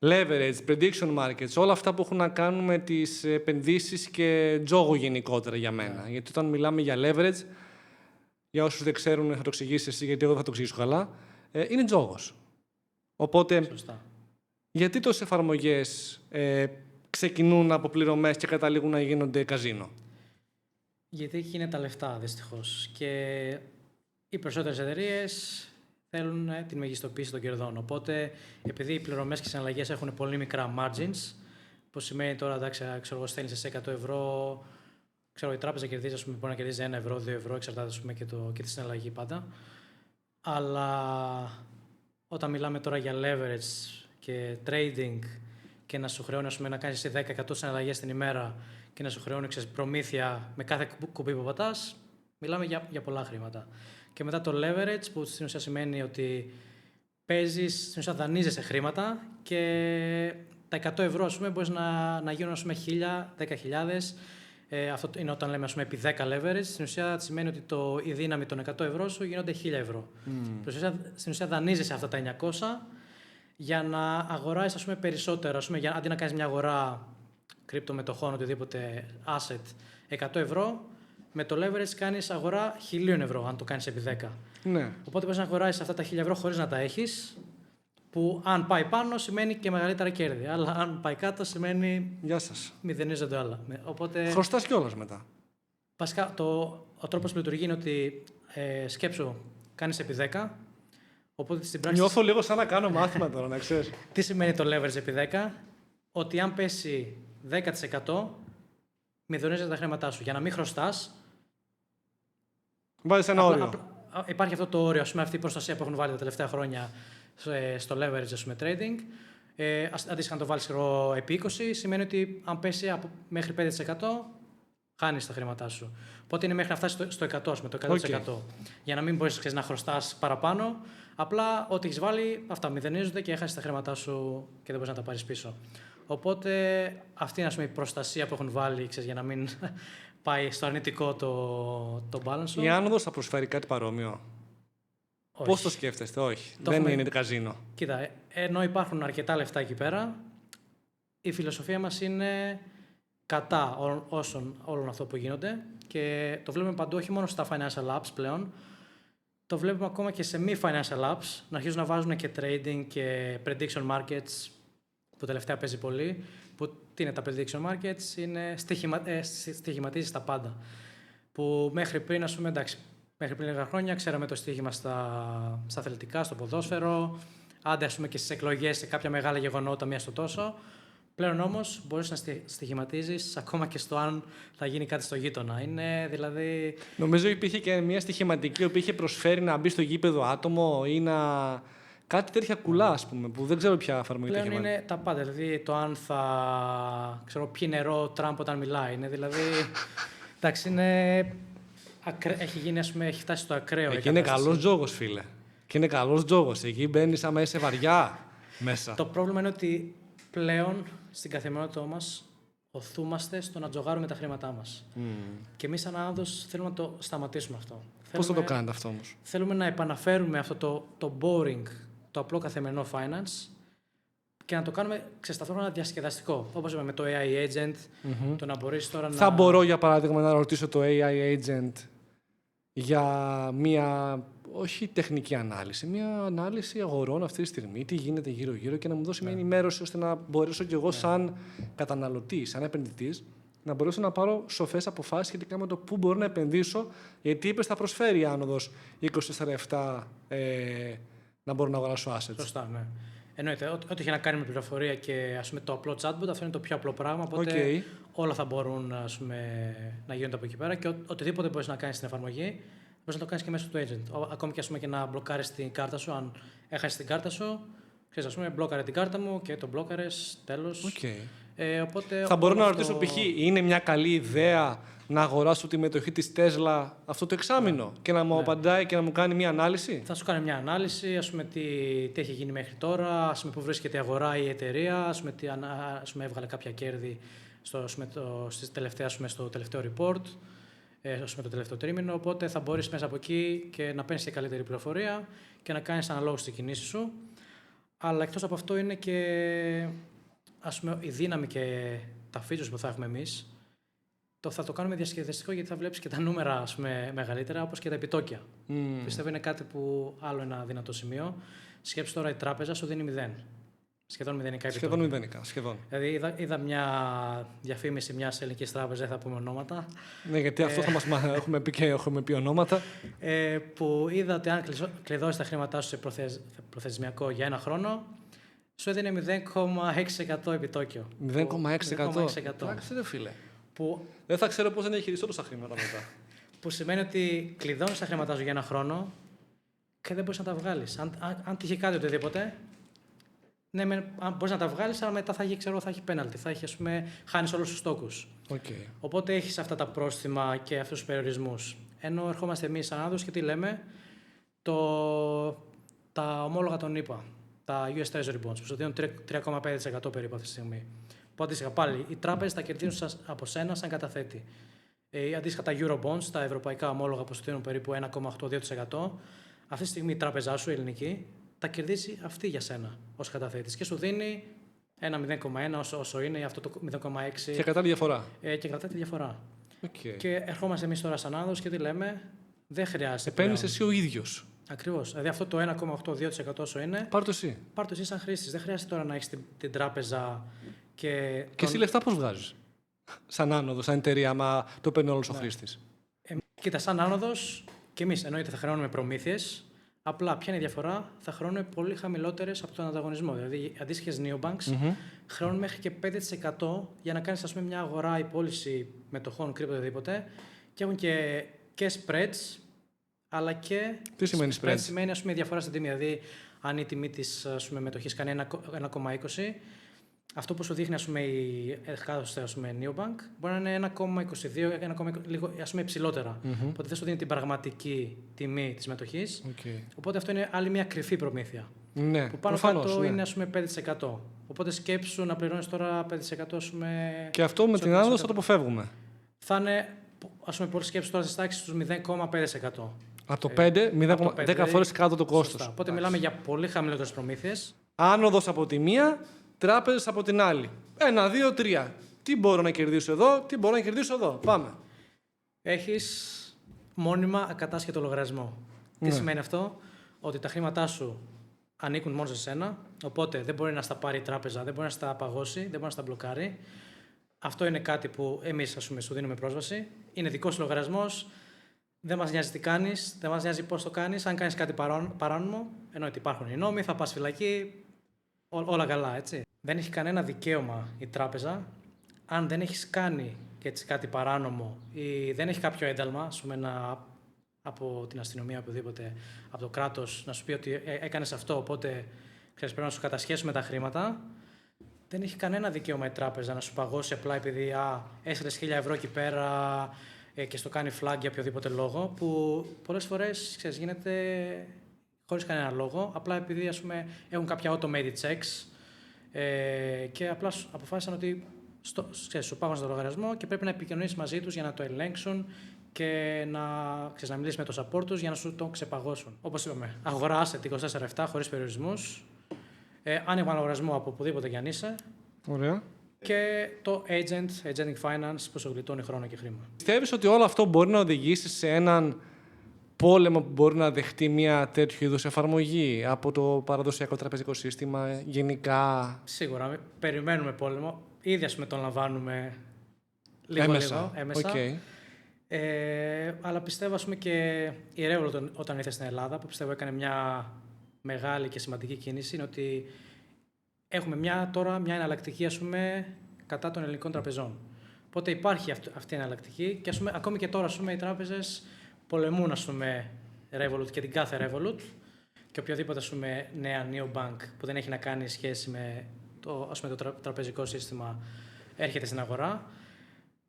leverage, prediction markets, όλα αυτά που έχουν να κάνουν με τις επενδύσεις και τζόγο γενικότερα για μένα. Γιατί όταν μιλάμε για leverage, για όσους δεν ξέρουν θα το εξηγήσεις εσύ, γιατί εγώ δεν θα το εξηγήσω καλά, είναι τζόγος. Οπότε, γιατί τόσες εφαρμογές ξεκινούν από πληρωμές και καταλήγουν να γίνονται καζίνο? Γιατί εκεί είναι τα λεφτά, δυστυχώς. Και οι περισσότερες εταιρείες θέλουν την μεγιστοποίηση των κερδών. Οπότε, επειδή οι πληρωμές και οι συναλλαγές έχουν πολύ μικρά margins, που σημαίνει τώρα, εντάξει, στέλνεις σε 100 ευρώ, η τράπεζα κερδίζει, μπορεί να κερδίζει 1 ευρώ, 2 ευρώ, εξαρτάται και τη συναλλαγή πάντα. Αλλά όταν μιλάμε τώρα για leverage και trading και να σου χρεώνει να κάνεις 10-100 συναλλαγές την ημέρα και να σου χρεώνει προμήθεια με κάθε κουμπί που πατάς, μιλάμε για πολλά χρήματα. Και μετά το leverage, που στην ουσία σημαίνει ότι παίζεις, στην ουσία δανείζεσαι χρήματα και τα 100 ευρώ μπορείς να γίνουν 1.000, 10.000. Αυτό είναι όταν λέμε επί 10 leverage. Στην ουσία σημαίνει ότι η δύναμη των 100 ευρώ σου γίνονται 1.000 ευρώ. Στην ουσία δανείζεσαι αυτά τα 900 για να αγοράσεις περισσότερο. Αντί να κάνεις μια αγορά κρυπτομετοχών, οτιδήποτε asset 100 ευρώ, με το leverage κάνεις αγορά 1.000 ευρώ, αν το κάνεις επί 10. Ναι. Οπότε μπορείς να αγοράσεις αυτά τα 1.000 ευρώ χωρίς να τα έχεις, που αν πάει πάνω σημαίνει και μεγαλύτερα κέρδη. Αλλά αν πάει κάτω σημαίνει. Γεια σας. Μηδενίζονται όλα. Οπότε, χρωστάς κιόλας μετά. Βασικά, ο τρόπος που λειτουργεί είναι ότι σκέψου, κάνεις επί 10. Οπότε στην πράξη. Νιώθω λίγο σαν να κάνω μάθημα τώρα, να ξέρεις. Τι σημαίνει το leverage επί 10? Ότι αν πέσει 10%, μηδενίζεται τα χρήματά σου. Για να μην χρωστάς. Βάζεις ένα όριο. υπάρχει αυτό το όριο, αυτή η προστασία που έχουν βάλει τα τελευταία χρόνια στο leverage trading. Αντίστοιχα, να το βάλεις επί 20, σημαίνει ότι αν πέσει μέχρι 5%, χάνεις τα χρήματά σου. Οπότε είναι μέχρι να φτάσει στο 100, με το 100%. Για να μην μπορείς να χρωστάς παραπάνω, απλά ό,τι έχεις βάλει, αυτά μηδενίζονται και έχασες τα χρήματά σου και δεν μπορείς να τα πάρεις πίσω. Οπότε αυτή είναι η προστασία που έχουν βάλει, για να μην πάει στο αρνητικό το balance. Η άνοδος θα προσφέρει κάτι παρόμοιο. Πώς το σκέφτεστε? Όχι. Δεν είναι καζίνο. Κοίτα, ενώ υπάρχουν αρκετά λεφτά εκεί πέρα, η φιλοσοφία μας είναι κατά όλων αυτό που γίνονται και το βλέπουμε παντού, όχι μόνο στα financial apps πλέον, το βλέπουμε ακόμα και σε μη financial apps να αρχίζουν να βάζουν και trading και prediction markets, που τελευταία παίζει πολύ. Που τι είναι τα prediction markets? Είναι στοιχηματίζεις τα πάντα. Που μέχρι πριν, μέχρι πριν λίγα χρόνια ξέραμε το στοίχημα στα αθλητικά, στο ποδόσφαιρο, άντε και στις εκλογές, σε κάποια μεγάλα γεγονότα, μία στο τόσο. Πλέον όμως μπορείς να στοιχηματίζεις ακόμα και στο αν θα γίνει κάτι στο γείτονα. Είναι δηλαδή. Νομίζω υπήρχε και μια στοιχηματική που είχε προσφέρει να μπει στο γήπεδο άτομο ή να. Κάτι τέτοια κουλά, που δεν ξέρω ποια εφαρμογή πλέον είναι τα πάντα. Δηλαδή το αν θα πιει νερό ο Τραμπ όταν μιλάει. Είναι δηλαδή. Εντάξει, έχει γίνει, έχει φτάσει στο ακραίο. Εκεί είναι καλός τζόγος, φίλε. Και είναι καλός τζόγος. Εκεί μπαίνεις άμα είσαι βαριά μέσα. Το πρόβλημα είναι ότι πλέον στην καθημερινότητά μας οθούμαστε στο να τζογάρουμε τα χρήματά μας. Και εμείς σαν άνοδος θέλουμε να το σταματήσουμε αυτό. Πώς θα το κάνετε αυτό όμως? Θέλουμε να επαναφέρουμε αυτό το boring, το απλό καθημερινό finance και να το κάνουμε ταυτόχρονα διασκεδαστικό. Όπως είπαμε με το AI agent, το να μπορείς τώρα να. Θα μπορώ για παράδειγμα να ρωτήσω το AI agent για μία, όχι τεχνική ανάλυση, μία ανάλυση αγορών αυτή τη στιγμή, τι γίνεται γύρω-γύρω και να μου δώσει μια ενημέρωση ώστε να μπορέσω κι εγώ σαν καταναλωτής, σαν επενδυτής, να μπορέσω να πάρω σοφές αποφάσεις σχετικά με το πού μπορώ να επενδύσω, γιατί είπες θα προσφέρει η άνοδος 24/7 να μπορώ να αγοράσω assets. Σωστά, ναι. Εννοείται, ό,τι έχει να κάνει με πληροφορία και το απλό chatbot, αυτό είναι το πιο απλό πράγμα. Οπότε όλα θα μπορούν να γίνονται από εκεί πέρα και οτιδήποτε μπορείς να κάνεις στην εφαρμογή, μπορείς να το κάνεις και μέσω του agent. Ακόμη και να μπλοκάρεις την κάρτα σου, αν έχασες την κάρτα σου, ξέρεις, μπλόκαρε την κάρτα μου και τον μπλόκαρες, τέλος. Οπότε, θα μπορώ να ρωτήσω π.χ. είναι μια καλή ιδέα να αγοράσω τη μετοχή της Tesla αυτό το εξάμηνο και να μου απαντάει και να μου κάνει μια ανάλυση. Θα σου κάνει μια ανάλυση, τι έχει γίνει μέχρι τώρα, πού βρίσκεται η αγορά ή η εταιρεία, τι έβγαλε κάποια κέρδη στο τελευταίο report, το τελευταίο τρίμηνο. Οπότε θα μπορείς μέσα από εκεί και να παίρνεις και καλύτερη πληροφορία και να κάνεις αναλόγως τις κινήσεις σου. Αλλά εκτός από αυτό είναι και η δύναμη και τα features που θα έχουμε εμείς. Θα το κάνουμε διασκεδαστικό γιατί θα βλέπεις και τα νούμερα μεγαλύτερα, όπως και τα επιτόκια. Πιστεύω είναι κάτι που άλλο ένα δυνατό σημείο. Σκέψου τώρα η τράπεζα σου δίνει 0. Σχεδόν μηδενικά επιτόκια. Σχεδόν μηδενικά. Σχεδόν. Δηλαδή είδα μια διαφήμιση μιας ελληνικής τράπεζας, δεν θα πούμε ονόματα. Ναι, γιατί αυτό θα μας έχουμε πει και έχουμε πει ονόματα. Που είδα ότι αν κλειδώσεις τα χρήματά σου σε προθεσμιακό για ένα χρόνο, σου έδινε 0,6% επιτόκιο. 0,6%. Εντάξει, ρε φίλε. Που δεν θα ξέρω πώς να διαχειριστώ τόσα χρήματα μετά. Που σημαίνει ότι κλειδώνεις τα χρήματά σου για ένα χρόνο και δεν μπορείς να τα βγάλεις. Αν τύχει κάτι οτιδήποτε, ναι, μπορείς να τα βγάλεις, αλλά μετά θα έχει πέναλτι. Χάνεις όλους τους στόκους. Οπότε έχεις αυτά τα πρόστιμα και αυτούς τους περιορισμούς. Ενώ ερχόμαστε εμείς σαν άνδρες και τι λέμε, τα ομόλογα των ΗΠΑ, τα US Treasury Bonds, που σου δίνουν 3,5% περίπου αυτή τη στιγμή. Αντίστοιχα, πάλι οι τράπεζες θα κερδίσουν από σένα σαν καταθέτη. Αντίστοιχα, τα Eurobonds, τα ευρωπαϊκά ομόλογα που σου δίνουν περίπου 1,82%, αυτή τη στιγμή η τράπεζά σου, η ελληνική, τα κερδίζει αυτή για σένα ως καταθέτης και σου δίνει ένα 0,1 όσο είναι αυτό το 0,6. Και κρατάει τη διαφορά. Και κρατάει τη διαφορά. Και ερχόμαστε εμείς τώρα σαν άνδρες και τι λέμε, δεν χρειάζεται. Επένδυες εσύ ο ίδιος. Ακριβώς. Δηλαδή αυτό το 1,82% όσο είναι. Πάρ' το εσύ. Πάρ' το εσύ σαν χρήστης. Δεν χρειάζεται τώρα να έχεις την τράπεζα και εσύ λεφτά πώς βγάζεις? Σαν άνοδος, σαν εταιρεία, άμα το παίρνει όλος ο χρήστης. Κοίτα, σαν άνοδος και εμείς εννοείται θα χρεώνουμε προμήθειες. Απλά ποια είναι η διαφορά? Θα χρεώνουμε πολύ χαμηλότερες από τον ανταγωνισμό. Δηλαδή, οι αντίστοιχες neobanks χρεώνουν μέχρι και 5% για να κάνεις μια αγορά ή πώληση μετοχών, κρύπτο, οτιδήποτε και έχουν και spreads αλλά και. Τι σημαίνει spread? Σημαίνει η διαφορά στην τιμή. Δηλαδή, αν η τιμή της μετοχής κάνει 1,20, αυτό που σου δείχνει η εκάστοτε Neobank μπορεί να είναι 1,22, λίγο υψηλότερα. Οπότε δεν σου δίνει την πραγματική τιμή της μετοχής. Οπότε αυτό είναι άλλη μια κρυφή προμήθεια. Ναι, που πάνω κάτω είναι 5%. Οπότε σκέψου να πληρώνεις τώρα 5%. Και αυτό με την άνοδο θα το αποφεύγουμε. Θα είναι, πολύ σκέψου τώρα στις τάξεις του 0,5%. Από το 5, 10 φορές κάτω το κόστος. Οπότε μιλάμε για πολύ χαμηλότερες προμήθειες. Άνοδος από τη μία, τράπεζες από την άλλη. 1, 2, 3. Τι μπορώ να κερδίσω εδώ, τι μπορώ να κερδίσω εδώ. Πάμε. Έχεις μόνιμα ακατάσχετο λογαριασμό. Τι σημαίνει αυτό? Ότι τα χρήματά σου ανήκουν μόνο σε σένα, οπότε δεν μπορεί να στα πάρει η τράπεζα, δεν μπορεί να στα παγώσει, δεν μπορεί να στα μπλοκάρει. Αυτό είναι κάτι που εμείς σου δίνουμε πρόσβαση. Είναι δικός σου λογαριασμός. Δεν μας νοιάζει τι κάνεις, δεν μας νοιάζει πώς το κάνεις. Αν κάνεις κάτι παράνομο, εννοείται υπάρχουν οι νόμοι, θα πας φυλακή, όλα καλά, έτσι. Δεν έχει κανένα δικαίωμα η τράπεζα, αν δεν έχεις κάνει κάτι παράνομο ή δεν έχει κάποιο ένταλμα, από την αστυνομία, οποιοδήποτε, από το κράτος, να σου πει ότι έκανες αυτό, οπότε πρέπει να σου κατασχέσουμε τα χρήματα. Δεν έχει κανένα δικαίωμα η τράπεζα να σου παγώσει απλά επειδή έστειλες 1.000 ευρώ εκεί πέρα και στο κάνει flag για οποιοδήποτε λόγο, που πολλές φορές γίνεται χωρίς κανένα λόγο, απλά επειδή έχουν κάποια automated checks και απλά αποφάσισαν ότι σου πάγωσαν το λογαριασμό και πρέπει να επικοινωνήσεις μαζί τους για να το ελέγξουν και να μιλήσεις με το support τους για να σου το ξεπαγώσουν. Όπως είπαμε, αγορά asset 24/7 χωρίς περιορισμούς, άνοιγμα λογαριασμό από οπουδήποτε κι αν είσαι. Ωραία. Και το agentic finance που σου γλιτώνει χρόνο και χρήμα. Πιστεύεις ότι όλο αυτό μπορεί να οδηγήσει σε έναν πόλεμο που μπορεί να δεχτεί μια τέτοιου είδους εφαρμογή από το παραδοσιακό τραπεζικό σύστημα γενικά? Σίγουρα. Περιμένουμε πόλεμο. Ήδη τον λαμβάνουμε λίγο έμεσα. Okay. Αλλά πιστεύω και η Revolut όταν ήρθε στην Ελλάδα, που πιστεύω έκανε μια μεγάλη και σημαντική κίνηση, είναι ότι έχουμε τώρα μια εναλλακτική κατά των ελληνικών τραπεζών. Οπότε υπάρχει αυτή η εναλλακτική και ακόμη και τώρα οι τράπεζες πολεμούν Revolut και την κάθε Revolut και οποιοδήποτε νέα neobank που δεν έχει να κάνει σχέση με το τραπεζικό σύστημα έρχεται στην αγορά.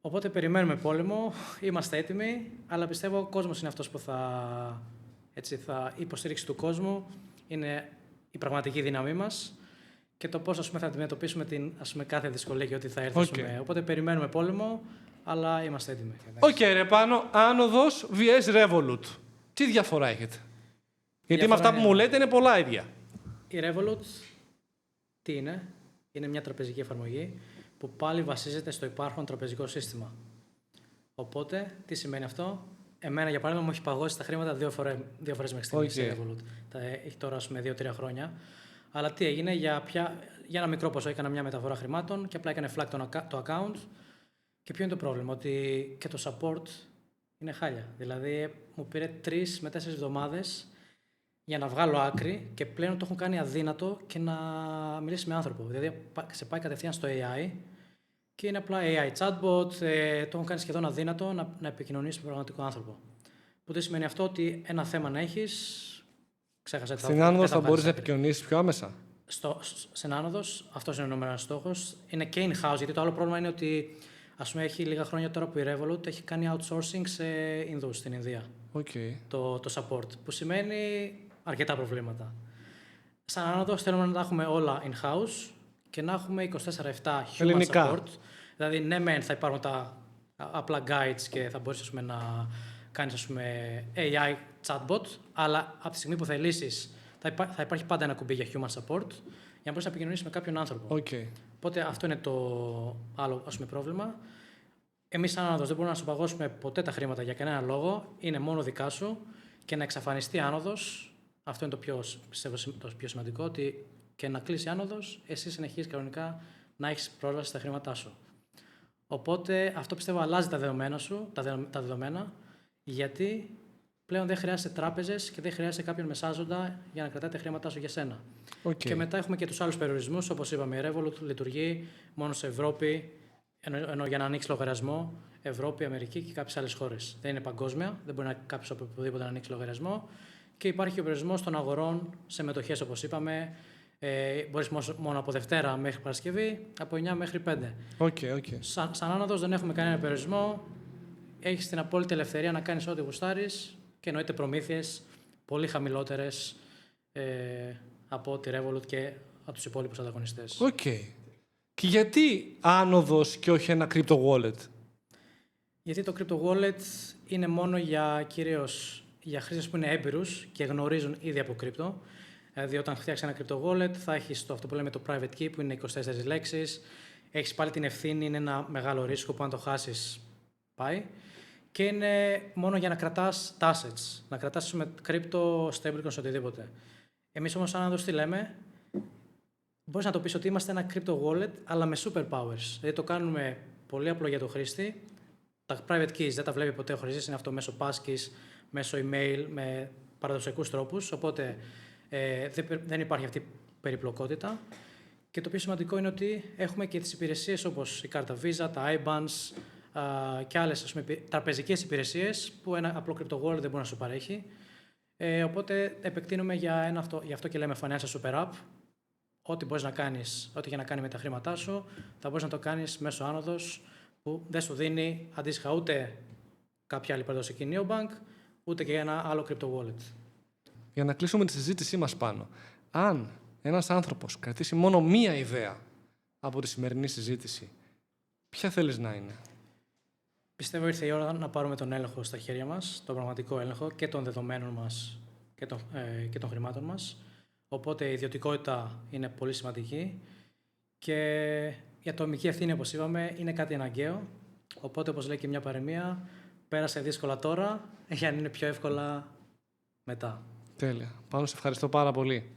Οπότε περιμένουμε πόλεμο, είμαστε έτοιμοι, αλλά πιστεύω ο κόσμος είναι αυτός που θα η υποστήριξη του κόσμου είναι η πραγματική δύναμή μας και το πώς θα αντιμετωπίσουμε κάθε δυσκολία και ό,τι θα έρθει. Οπότε περιμένουμε πόλεμο, αλλά είμαστε έτοιμοι. Ρε Πάνο, άνοδος vs Revolut. Τι διαφορά έχετε? Γιατί με αυτά που μου λέτε είναι πολλά ίδια. Η Revolut τι είναι? Είναι μια τραπεζική εφαρμογή που πάλι βασίζεται στο υπάρχον τραπεζικό σύστημα. Οπότε, τι σημαίνει αυτό? Εμένα, για παράδειγμα, μου έχει παγώσει τα χρήματα δύο φορές μέχρι στιγμής η Revolut. Έχει τώρα 2-3 χρόνια. Αλλά τι έγινε? Για ένα μικρό ποσό έκανα μια μεταφορά χρημάτων και απλά έκανε flag το account. Και ποιο είναι το πρόβλημα? Ότι και το support είναι χάλια. Δηλαδή, μου πήρε 3 με 4 εβδομάδες για να βγάλω άκρη και πλέον το έχουν κάνει αδύνατο και να μιλήσει με άνθρωπο. Δηλαδή, σε πάει κατευθείαν στο AI και είναι απλά AI chatbot, το έχουν κάνει σχεδόν αδύνατο να επικοινωνήσει με πραγματικό άνθρωπο. Που τι σημαίνει αυτό? Ότι ένα θέμα να έχεις, ξέχασα. Στην άνοδος θα μπορείς να επικοινωνήσεις πιο άμεσα. Στην άνοδος, αυτός είναι ο νούμερος στόχος. Είναι και in-house, γιατί το άλλο πρόβλημα είναι ότι έχει λίγα χρόνια τώρα που η Revolut έχει κάνει outsourcing σε Ινδούς στην Ινδία. Το support, που σημαίνει αρκετά προβλήματα. Σαν άνοδος θέλουμε να τα έχουμε όλα in-house και να έχουμε 24/7 human support. Δηλαδή, ναι, μεν θα υπάρχουν τα απλά guides και θα μπορείς να κάνεις AI chatbot, αλλά από τη στιγμή που θα λύσεις θα υπάρχει πάντα ένα κουμπί για human support για να μπορείς να επικοινωνήσεις με κάποιον άνθρωπο. Οπότε αυτό είναι το άλλο πρόβλημα. Εμείς σαν άνοδος δεν μπορούμε να σου παγώσουμε ποτέ τα χρήματα για κανένα λόγο, είναι μόνο δικά σου και να εξαφανιστεί άνοδος. Αυτό είναι το πιο σημαντικό, ότι και να κλείσει άνοδος, εσύ συνεχίζεις κανονικά να έχεις πρόσβαση στα χρήματά σου. Οπότε αυτό πιστεύω αλλάζει τα δεδομένα, γιατί πλέον δεν χρειάζεται τράπεζες και δεν χρειάζεται κάποιον μεσάζοντα για να κρατάει τα χρήματά σου για σένα. Και μετά έχουμε και τους άλλους περιορισμούς, όπως είπαμε, η Revolut λειτουργεί μόνο σε Ευρώπη, ενώ για να ανοίξει λογαριασμό Ευρώπη, Αμερική και κάποιες άλλες χώρες. Δεν είναι παγκόσμια, δεν μπορεί κάποιος από οπουδήποτε να ανοίξει λογαριασμό. Και υπάρχει και ο περιορισμός των αγορών σε μετοχές, όπως είπαμε. Μπορείς μόνο από Δευτέρα μέχρι Παρασκευή, από 9 μέχρι 5. Okay. Σαν άνοδος δεν έχουμε κανένα περιορισμό. Έχεις την απόλυτη ελευθερία να κάνεις ό,τι γουστάρεις και εννοείται προμήθειες πολύ χαμηλότερες από τη Revolut και από τους υπόλοιπους ανταγωνιστές. Και γιατί άνοδος και όχι ένα crypto wallet? Γιατί το crypto wallet είναι μόνο κυρίως για χρήστες που είναι έμπειρους και γνωρίζουν ήδη από crypto. Δηλαδή, όταν φτιάξεις ένα crypto wallet, θα έχεις αυτό που λέμε το private key, που είναι 24 λέξεις. Έχεις πάλι την ευθύνη, είναι ένα μεγάλο ρίσκο που αν το χάσεις, πάει. Και είναι μόνο για να κρατάς τα assets, να κρατάς με crypto, stablecoins, οτιδήποτε. Εμείς όμως, αν τι λέμε, μπορείς να το πεις ότι είμαστε ένα crypto wallet, αλλά με superpowers. Δηλαδή, το κάνουμε πολύ απλό για το χρήστη. Τα private keys δεν τα βλέπει ποτέ ο χρήστης, είναι αυτό μέσω passkeys, μέσω email, με παραδοσιακούς τρόπους, οπότε δεν υπάρχει αυτή η περιπλοκότητα. Και το πιο σημαντικό είναι ότι έχουμε και τις υπηρεσίες όπως η κάρτα Visa, τα IBANs και άλλες τραπεζικές υπηρεσίες που ένα απλό crypto wallet δεν μπορεί να σου παρέχει. Οπότε επεκτείνουμε για αυτό και λέμε financial super app. Ό,τι μπορείς να κάνεις, ό,τι για να κάνει με τα χρήματά σου, θα μπορείς να το κάνεις μέσω άνοδος που δεν σου δίνει αντίστοιχα ούτε κάποια άλλη παραδοσιακή neobank, ούτε και ένα άλλο crypto wallet. Για να κλείσουμε τη συζήτησή μας πάνω, αν ένας άνθρωπος κρατήσει μόνο μία ιδέα από τη σημερινή συζήτηση, ποια θέλεις να είναι? Πιστεύω ήρθε η ώρα να πάρουμε τον έλεγχο στα χέρια μας, τον πραγματικό έλεγχο και των δεδομένων μας και των χρημάτων μας. Οπότε η ιδιωτικότητα είναι πολύ σημαντική και η ατομική ευθύνη, όπως είπαμε, είναι κάτι αναγκαίο. Οπότε, όπως λέει και μια παροιμία, πέρασε δύσκολα τώρα για να είναι πιο εύκολα μετά. Τέλεια. Πάνω σε ευχαριστώ πάρα πολύ.